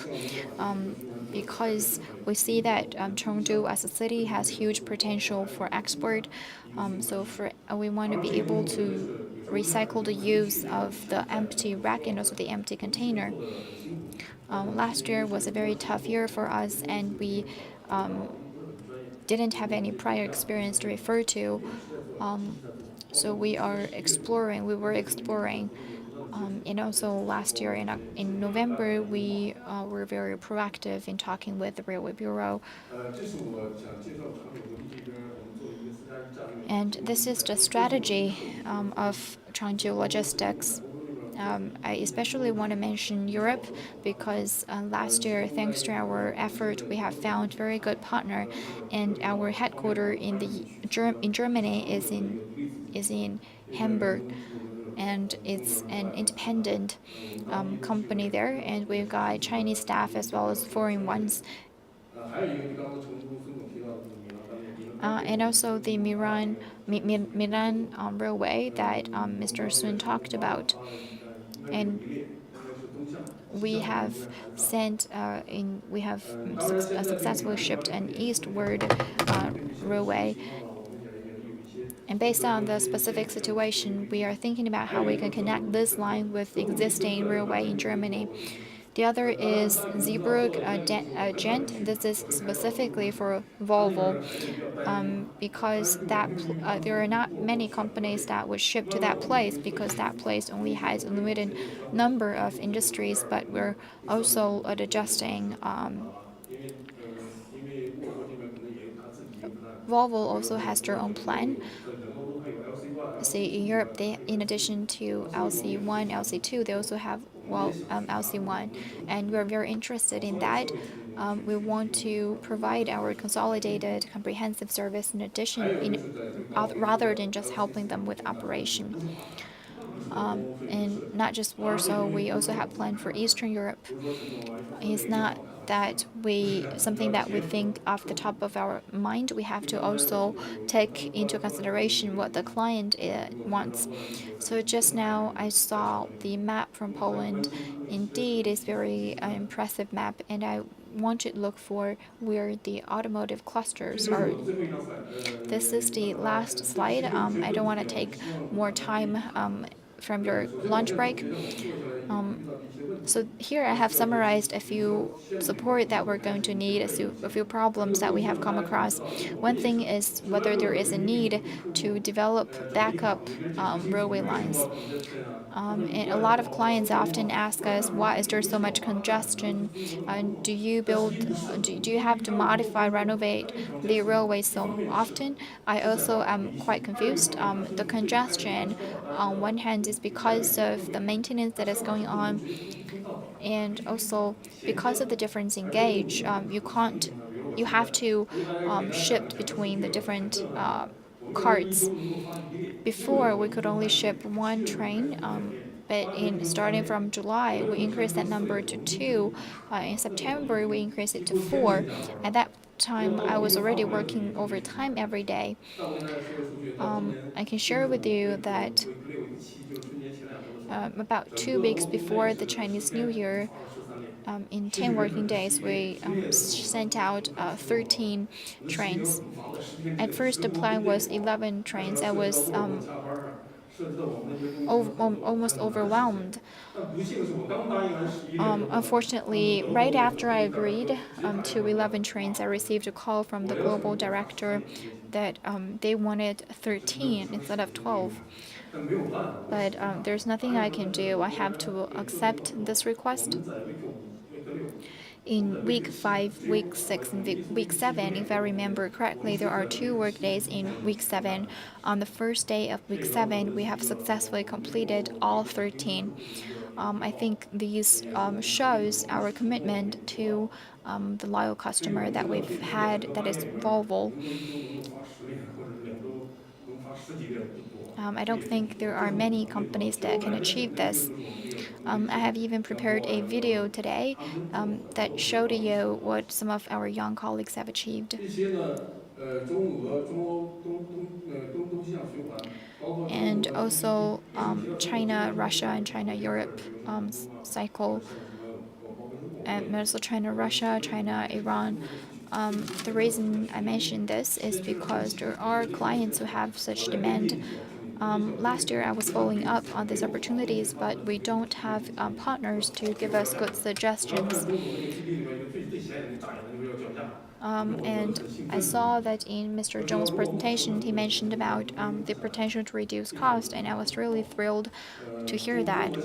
because we see that Chengdu as a city has huge potential for export. We want to be able to recycle the use of the empty rack and also the empty container. Last year was a very tough year for us, and we didn't have any prior experience to refer to. So we were exploring. And also last year in November, we were very proactive in talking with the Railway Bureau. And this is the strategy of Changjiu Logistics. I especially want to mention Europe because last year, thanks to our effort, we have found very good partner, and our headquarters in Germany is in Hamburg, and it's an independent company there, and we've got Chinese staff as well as foreign ones. And also the Milan railway that Mr. Sun talked about. And we have successfully shipped an eastward railway. And based on the specific situation, we are thinking about how we can connect this line with the existing railway in Germany. The other is Zeebrugge Gent. This is specifically for Volvo, because there are not many companies that would ship to that place because that place only has a limited number of industries. But we're also adjusting. Volvo also has their own plan. See, in Europe, in addition to LC1, LC2, they also have LC1, and we're very interested in that. We want to provide our consolidated, comprehensive service in addition, rather than just helping them with operation. And not just Warsaw, we also have planned for Eastern Europe. It's not that something that we think off the top of our mind. We have to also take into consideration what the client wants. So just now I saw the map from Poland. Indeed, it's very impressive map, and I want to look for where the automotive clusters are. This is the last slide. I don't want to take more time from your lunch break. So here I have summarized a few support that we're going to need, a few problems that we have come across. One thing is whether there is a need to develop backup railway lines. And a lot of clients often ask us, why is there so much congestion? Do you have to modify, renovate the railway so often? I also am quite confused. The congestion, on one hand, is because of the maintenance that is going on, and also because of the difference in gauge. You have to shift between the different carts. Before, we could only ship one train, but starting from July, we increased that number to two. In September, we increased it to four. At that time, I was already working overtime every day. I can share with you that about 2 weeks before the Chinese New Year, in 10 working days, we sent out 13 trains. At first, the plan was 11 trains. I was almost overwhelmed. Unfortunately, right after I agreed to 11 trains, I received a call from the global director that they wanted 13 instead of 12. But there's nothing I can do. I have to accept this request. In week 5, week 6, and week 7, if I remember correctly, there are 2 work days in week 7. On the first day of week 7, we have successfully completed all 13. I think these shows our commitment to the loyal customer that we've had, that is Volvo. I don't think there are many companies that can achieve this. I have even prepared a video today that showed you what some of our young colleagues have achieved. 这些呢，中俄、中欧、东西向循环，包括中俄 And 和中东，also 也是提到中国最 China, 重要的一 Russia, 个 and China, 一块 Europe 这个生产中啊，cycle, 像什么包括是墨and 西 also China, 哥、Russia, 日本 China, 也是提 Iran. 供这个需求。The reason I mention this is because there are clients who have such demand. Last year, I was following up on these opportunities, but we don't have partners to give us good 我要看 suggestions. 中国那个 GDP 里面一个最显眼的一个大眼的就是要降价。And I saw that in Mr. Zhong's presentation, he mentioned about the potential to reduce cost, and I was really thrilled to hear that.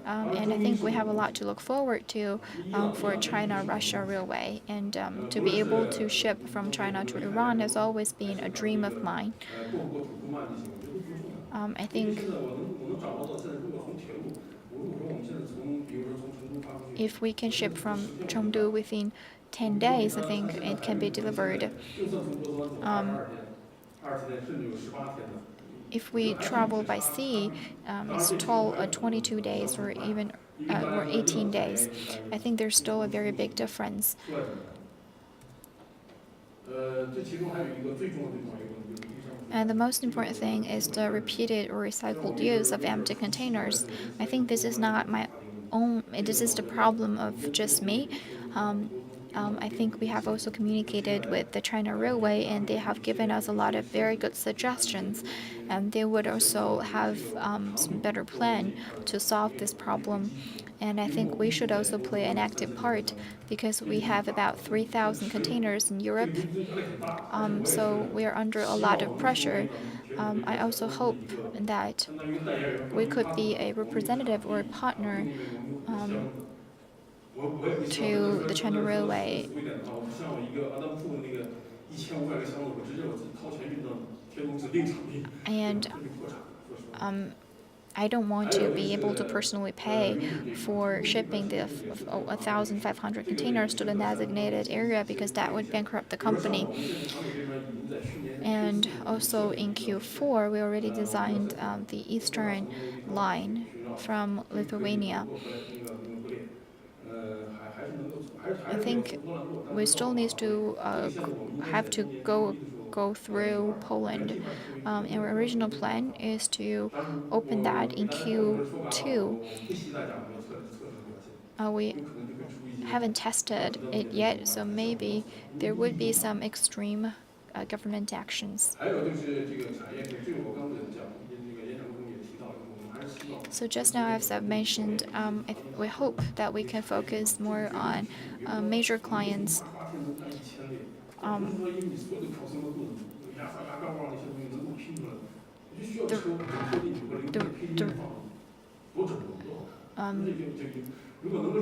And I think we have a lot to look forward to for China-Russia Railway, and to be able to ship from China to Iran has always been a dream of mine. 过不过土库曼这些，我觉得都不重要。I 因为现 think 在我能掌握到，现在如果从铁路，如果说我们现在比如说从成都发出去， if we can 我觉得 ship 可能 from 时间很 Chengdu 短。within 10 比如说 days, I think 现在 it 还 can 有 be 现在 delivered. 就算从波斯湾走22天，20天，甚至有18天的。If we travel by sea, it's 22 days or even or 18 days. I think there's still a very big difference. 这其中还有一个最重要的一个问题，就是冰箱不 And the most important thing is the repeated or recycled use of empty containers. I think this is not my own, this is the problem of just me. I think we have also communicated with the China Railway, and they have given us a lot of very good suggestions. And they would also have some better plan to solve this problem. And I think we should also play an active part because we have about 3,000 containers in Europe. So we are under a lot of pressure. I also hope that we could be a representative or a partner to the China Railway. And I don't want to be able to personally pay for shipping the 1,500 containers to the designated area because that would bankrupt the company. And also in Q4, we already designed the eastern line from Lithuania. I think we still need to have to go through Poland. Our original plan is to open that in Q2. We haven't tested it yet, so maybe there would be some extreme government actions. So just now, as I've mentioned, we hope that we can focus more on major clients.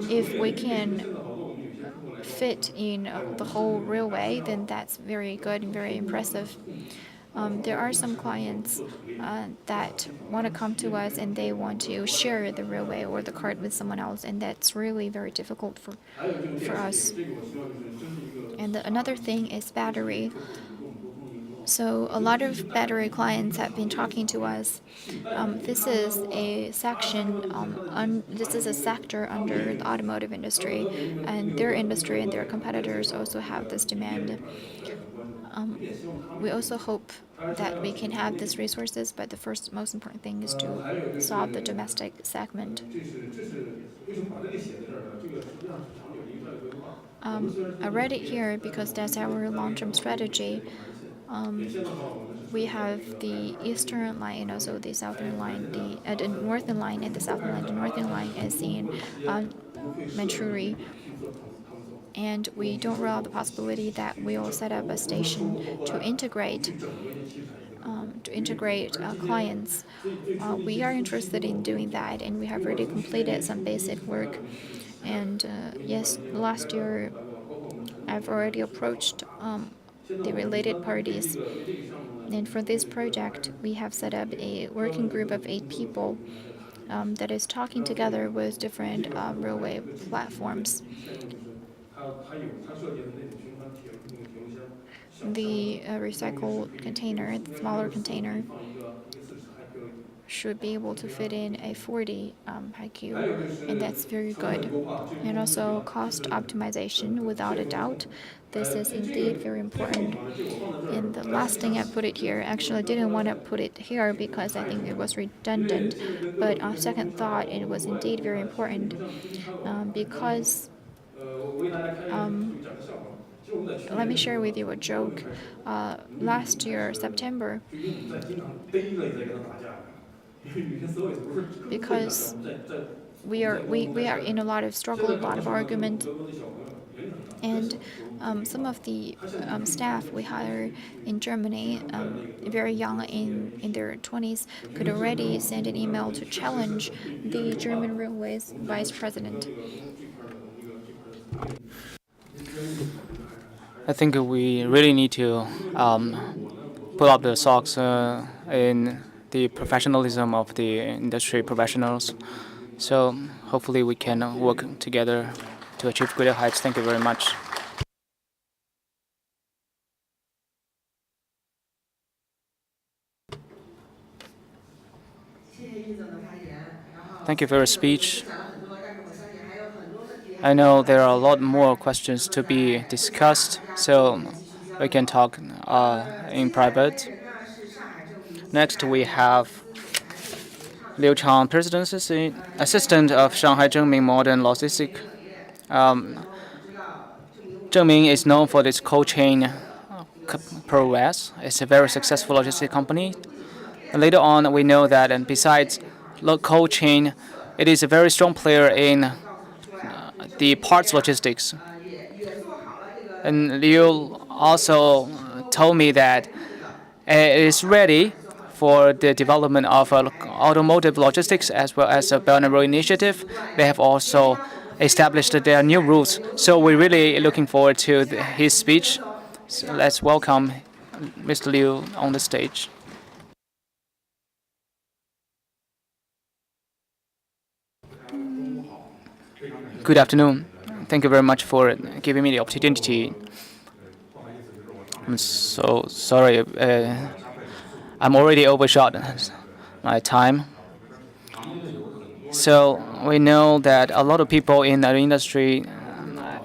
If we can fit in the whole railway, then that's very good and very impressive. There are some clients that want to come to us and they want to share the railway or the cart with someone else, and that's really very difficult for us. And another thing is battery. So a lot of battery clients have been talking to us. This is a section, this is a sector under the automotive industry, and their industry and their competitors also have this demand. We also hope that we can have these resources, but the first most important thing is to solve the domestic segment. I read it here because that's our long-term strategy. We have the eastern line and also the southern line, the northern line and the southern line. The northern line is in Manchuria, and we don't rule out the possibility that we will set up a station to integrate clients. We are interested in doing that, and we have already completed some basic work. And yes, last year I've already approached the related parties. And for this project, we have set up a working group of 8 people that is talking together with different railway platforms. The recycled container, the smaller container, should be able to fit in a 40 IQ, and that's very good. And also cost optimization, without a doubt, this is indeed very important. And the last thing I put it here, actually I didn't want to put it here because I think it was redundant, but on second thought, it was indeed very important because let me share with you a joke. Last year, September, because we are in a lot of struggle, a lot of argument, and some of the staff we hire in Germany, very young in their 20s, could already send an email to challenge the German Railways vice president. I think we really need to pull up the socks in the professionalism of the industry professionals. So hopefully we can work together to achieve greater heights. Thank you very much. Thank you for your speech. I know there are a lot more questions to be discussed, so we can talk in private. Next, we have Liu Chang, President's Assistant of Shanghai Zhengming Modern Logistics. Zhengming is known for its cold chain prowess. It's a very successful logistics company. And later on, we know that, and besides cold chain, it is a very strong player in the parts logistics. And Liu also told me that it is ready for the development of automotive logistics as well as a Belt and Road Initiative. They have also established their new routes. So we're really looking forward to his speech. So let's welcome Mr. Liu on the stage. Good afternoon. Thank you very much for giving me the opportunity. I'm so sorry. I'm already overshot my time. So we know that a lot of people in the industry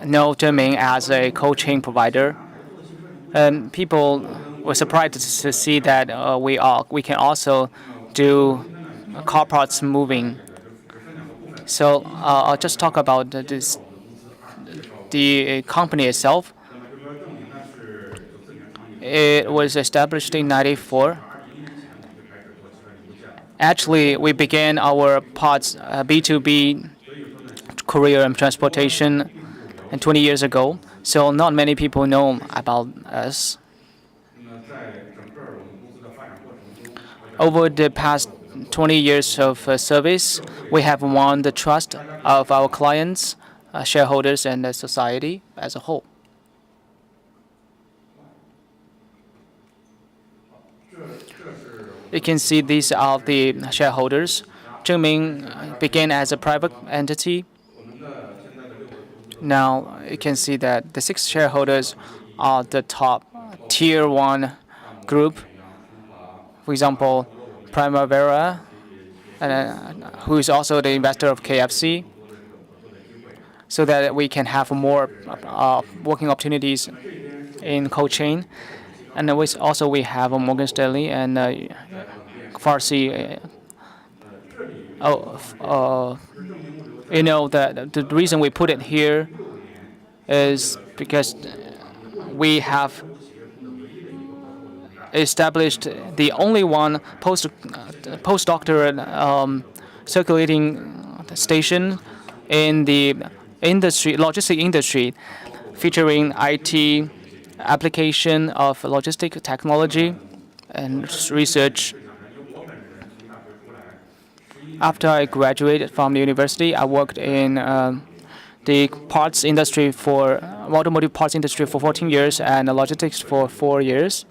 know Zhengming as a cold chain provider. And people were surprised to see that we can also do car parts moving. So I'll just talk about the company itself. It was established in '94. Actually, we began our parts B2B career and transportation 20 years ago. So not many people know about us. Over the past 20 years of service, we have won the trust of our clients, shareholders, and the society as a whole. You can see these are the shareholders. Zhengming began as a private entity. Now you can see that the 6 shareholders are the top tier 1 group. For example, Primavera, who is also the investor of KFC, so that we can have more working opportunities in cold chain. And also we have Morgan Stanley and Farsi. You know that the reason we put it here is because we have established the only one postdoctorate circulating station in the logistic industry, featuring IT application of logistic technology and research. After I graduated from the university, I worked in the parts industry automotive parts industry for 14 years and logistics for 4 years.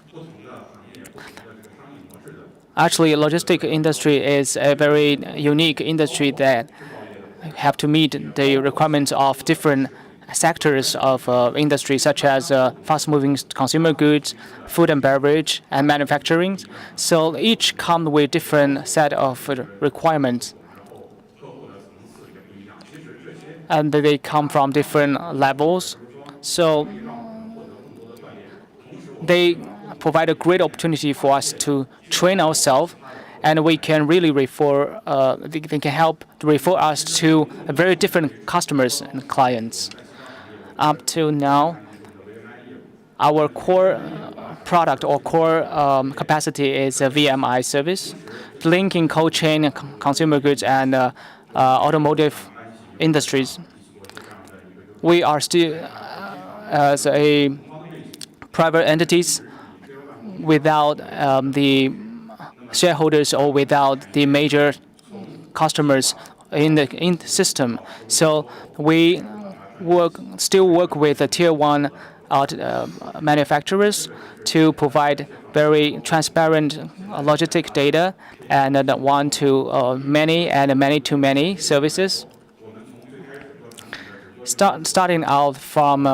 Actually, logistic industry is a very unique industry that have to meet the requirements of different sectors of industry, such as fast-moving consumer goods, food and beverage, and manufacturing. So each come with different set of requirements, and they come from different levels. So they provide a great opportunity for us to train ourselves, and we can really refer. They can help to refer us to very different customers and clients. Up to now, our core product or core capacity is a VMI service, linking cold chain, consumer goods, and automotive industries. We are still as a private entities without the shareholders or without the major customers in the system. So we still work with the tier one manufacturers to provide very transparent logistic data and one to many and many to many services. Starting out from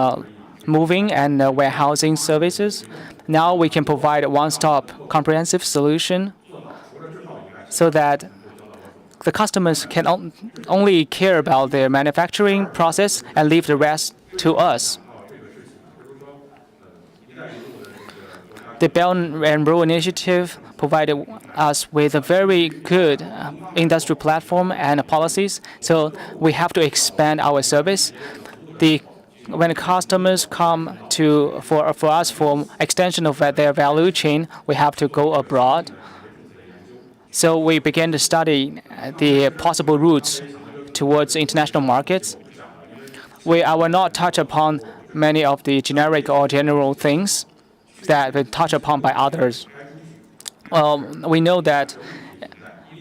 moving and warehousing services, now we can provide a one-stop comprehensive solution so that the customers can only care about their manufacturing process and leave the rest to us. The Belt and Road Initiative provided us with a very good industry platform and policies, so we have to expand our service. When customers come for us for extension of their value chain, we have to go abroad. So we began to study the possible routes towards international markets. I will not touch upon many of the generic or general things that have been touched upon by others. We know that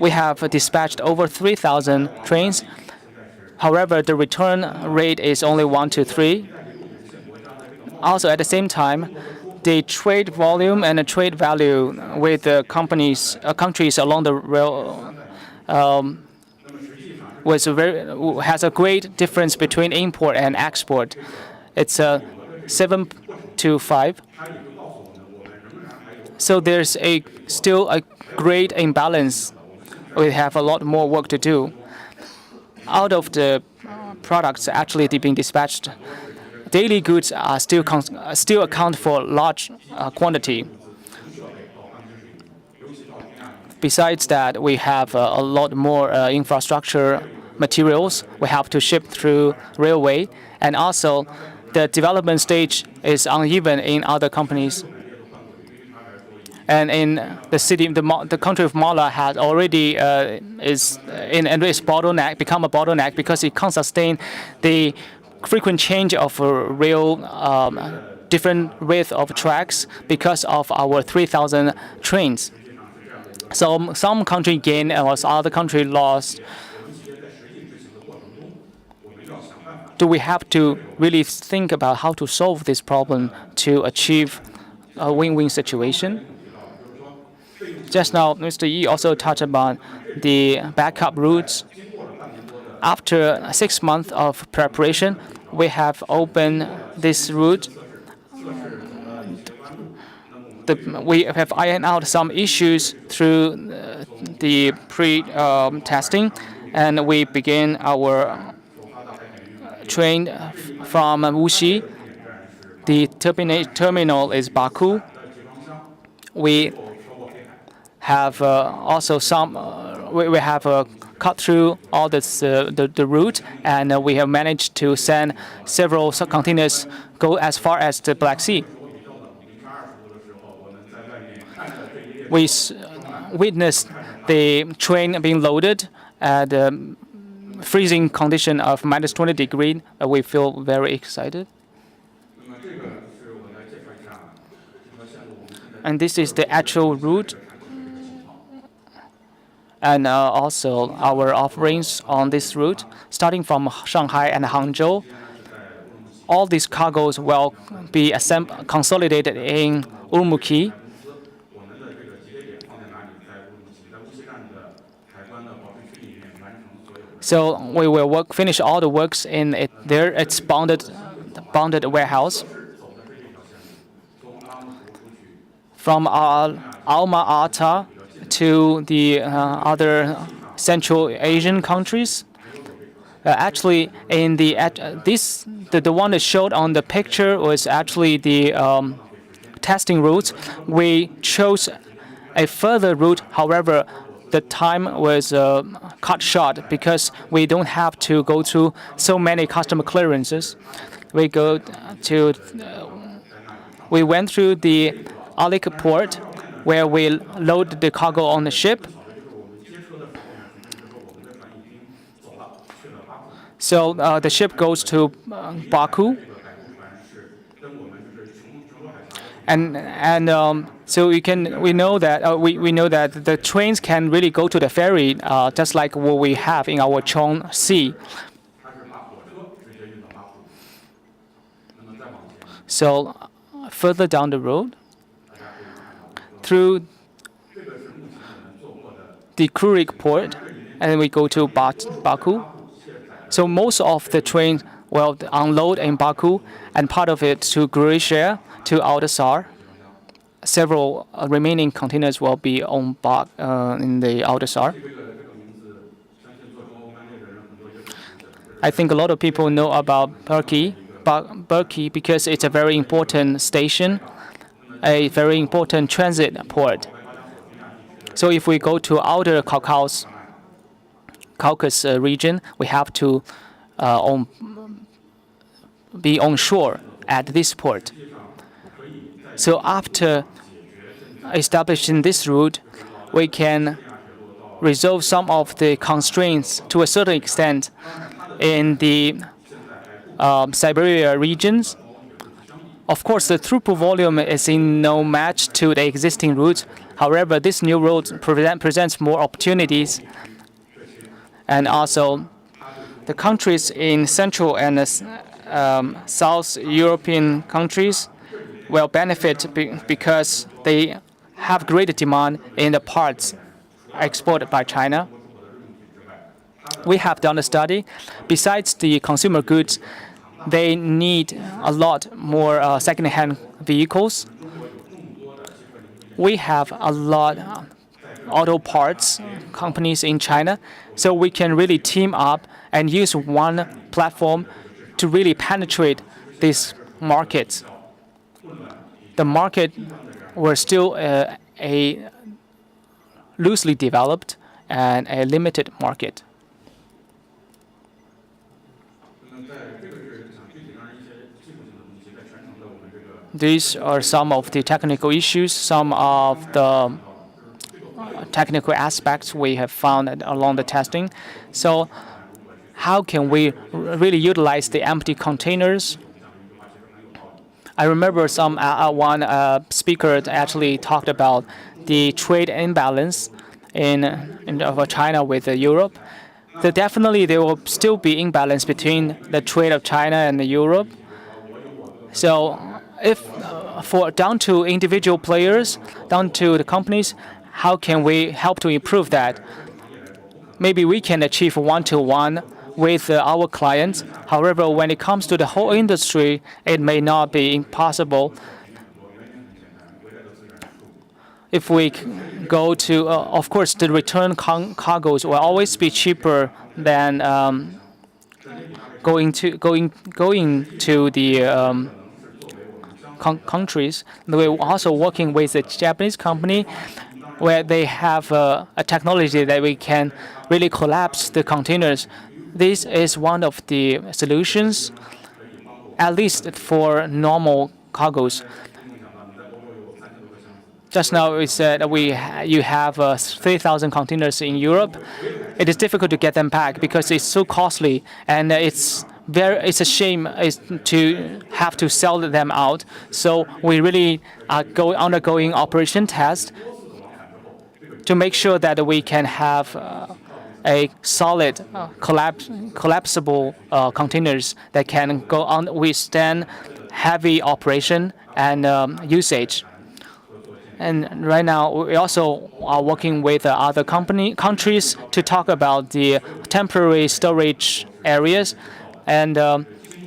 we have dispatched over 3,000 trains. However, the return rate is only 1 to 3. Also, at the same time, the trade volume and the trade value with the countries along the rail has a great difference between import and export. It's 7 to 5. So there's still a great imbalance. We have a lot more work to do. Out of the products actually being dispatched, daily goods are still account for large quantity. Besides that, we have a lot more infrastructure materials we have to ship through railway, and also the development stage is uneven in other companies. And in the city, the country of Mala has already become a bottleneck because it can't sustain the frequent change of rail, different width of tracks because of our 3,000 trains. So some country gain and other country lost. Do we have to really think about how to solve this problem to achieve a win-win situation? Just now, Mr. Yi also touched about the backup routes. After 6 months of preparation, we have opened this route. We have ironed out some issues through the pre-testing, and we begin our train from Wuxi. The terminal is Baku. We have also we have cut through all the route, and we have managed to send several containers go as far as the Black Sea. We witnessed the train being loaded at the freezing condition of -20 degrees. We feel very excited. And this is the actual route. And also our offerings on this route, starting from Shanghai and Hangzhou. All these cargoes will be consolidated in Urumqi. So we will finish all the works in its bonded warehouse. From Alma Ata to the other Central Asian countries. Actually, in the one that showed on the picture was actually the testing route. We chose a further route. However, the time was cut short because we don't have to go through so many customer clearances. We went through the Alik port where we load the cargo on the ship. So the ship goes to Baku, and so we know that the trains can really go to the ferry, just like what we have in our Chong Sea. So further down the road, through the Kurik port, and we go to Baku. So most of the trains will unload in Baku, and part of it to Croatia, to Aldasar. Several remaining containers will be in the Aldasar. I think a lot of people know about Berkey because it's a very important station, a very important transit port. So if we go to outer Caucasus region, we have to be on shore at this port. So after establishing this route, we can resolve some of the constraints to a certain extent in the Siberia regions. Of course, the throughput volume is in no match to the existing routes. However, this new route presents more opportunities. And also, the countries in Central and South European countries will benefit because they have greater demand in the parts exported by China. We have done a study. Besides the consumer goods, they need a lot more second-hand vehicles. We have a lot of auto parts companies in China, so we can really team up and use one platform to really penetrate these markets. The market was still a loosely developed and a limited market. These are some of the technical issues, some of the technical aspects we have found along the testing. So how can we really utilize the empty containers? I remember one speaker actually talked about the trade imbalance of China with Europe. Definitely there will still be imbalance between the trade of China and Europe. So if down to individual players, down to the companies, how can we help to improve that? Maybe we can achieve one-to-one with our clients. However, when it comes to the whole industry, it may not be possible. If we go to, of course, the return cargoes will always be cheaper than going to the countries. We're also working with a Japanese company where they have a technology that we can really collapse the containers. This is one of the solutions, at least for normal cargoes. Just now we said you have 3,000 containers in Europe. It is difficult to get them back because it's so costly, and it's a shame to have to sell them out. So we really are undergoing operation test to make sure that we can have a solid collapsible containers that can withstand heavy operation and usage. And right now, we also are working with other countries to talk about the temporary storage areas and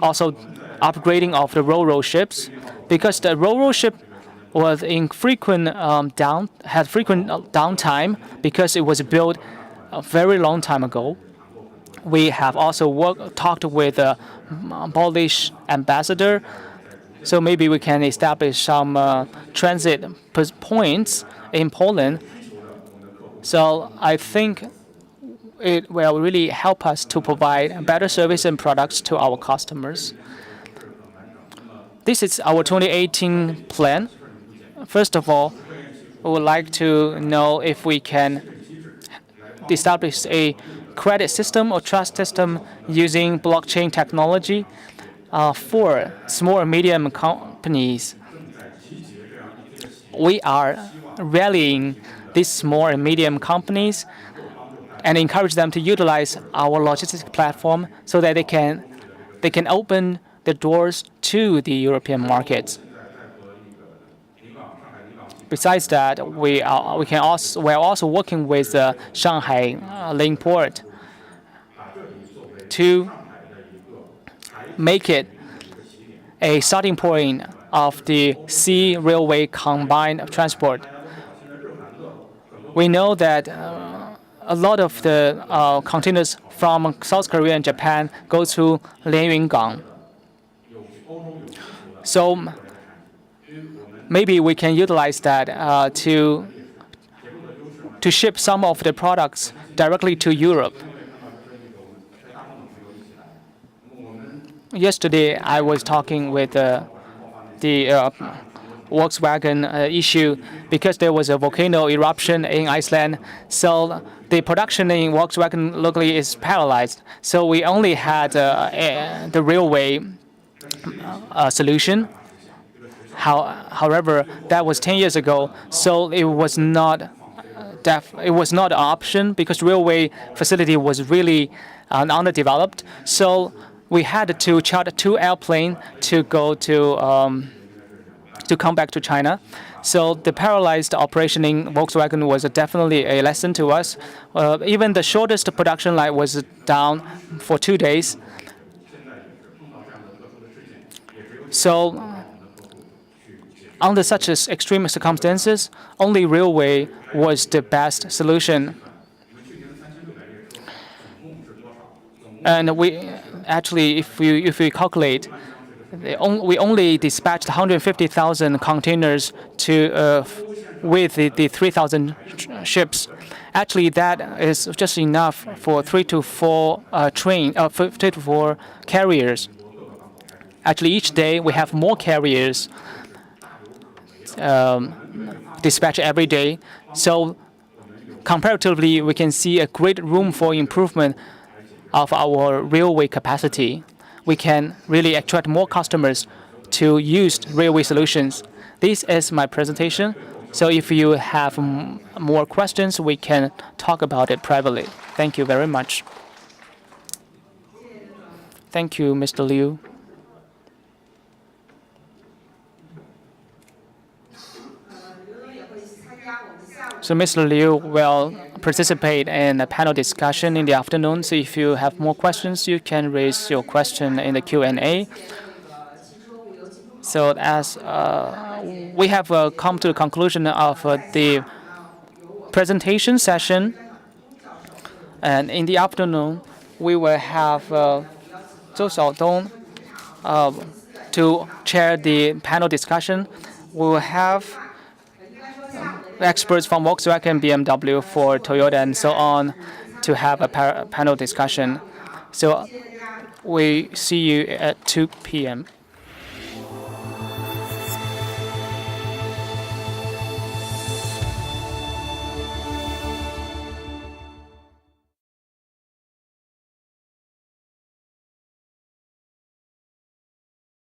also upgrading of the ro-ro ships, because the ro-ro ship was in frequent had frequent downtime because it was built a very long time ago. We have also talked with the Polish ambassador, so maybe we can establish some transit points in Poland. So I think it will really help us to provide better service and products to our customers. This is our 2018 plan. First of all, we would like to know if we can establish a credit system or trust system using blockchain technology for small and medium companies. We are rallying these small and medium companies and encourage them to utilize our logistics platform so that they can open the doors to the European markets. Besides that, we are also working with the Shanghai link port to make it a starting point of the sea railway combined transport. We know that a lot of the containers from South Korea and Japan go through Lianyungang. So maybe we can utilize that to ship some of the products directly to Europe. Yesterday, I was talking with the Volkswagen issue because there was a volcano eruption in Iceland. So the production in Volkswagen locally is paralyzed. So we only had the railway solution. However, that was 10 years ago, so it was not an option because railway facility was really underdeveloped. So we had to charter 2 airplanes to go to come back to China. So the paralyzed operation in Volkswagen was definitely a lesson to us. Even the shortest production line was down for 2 days. So under such extreme circumstances, only railway was the best solution. And we actually, if we calculate, we only dispatched 150,000 containers with the 3,000 ships. Actually, that is just enough for 3 to 4 carriers. Actually, each day we have more carriers dispatched every day. So comparatively, we can see a great room for improvement of our railway capacity. We can really attract more customers to use railway solutions. This is my presentation. So if you have more questions, we can talk about it privately. Thank you very much. Thank you, Mr. Liu. So Mr. Liu will participate in a panel discussion in the afternoon. So if you have more questions, you can raise your question in the Q&A. So as we have come to the conclusion of the presentation session, and in the afternoon, we will have Zhou Xiaodong to chair the panel discussion. We will have experts from Volkswagen, BMW, Ford, Toyota, and so on to have a panel discussion. So we see you at 2 p.m.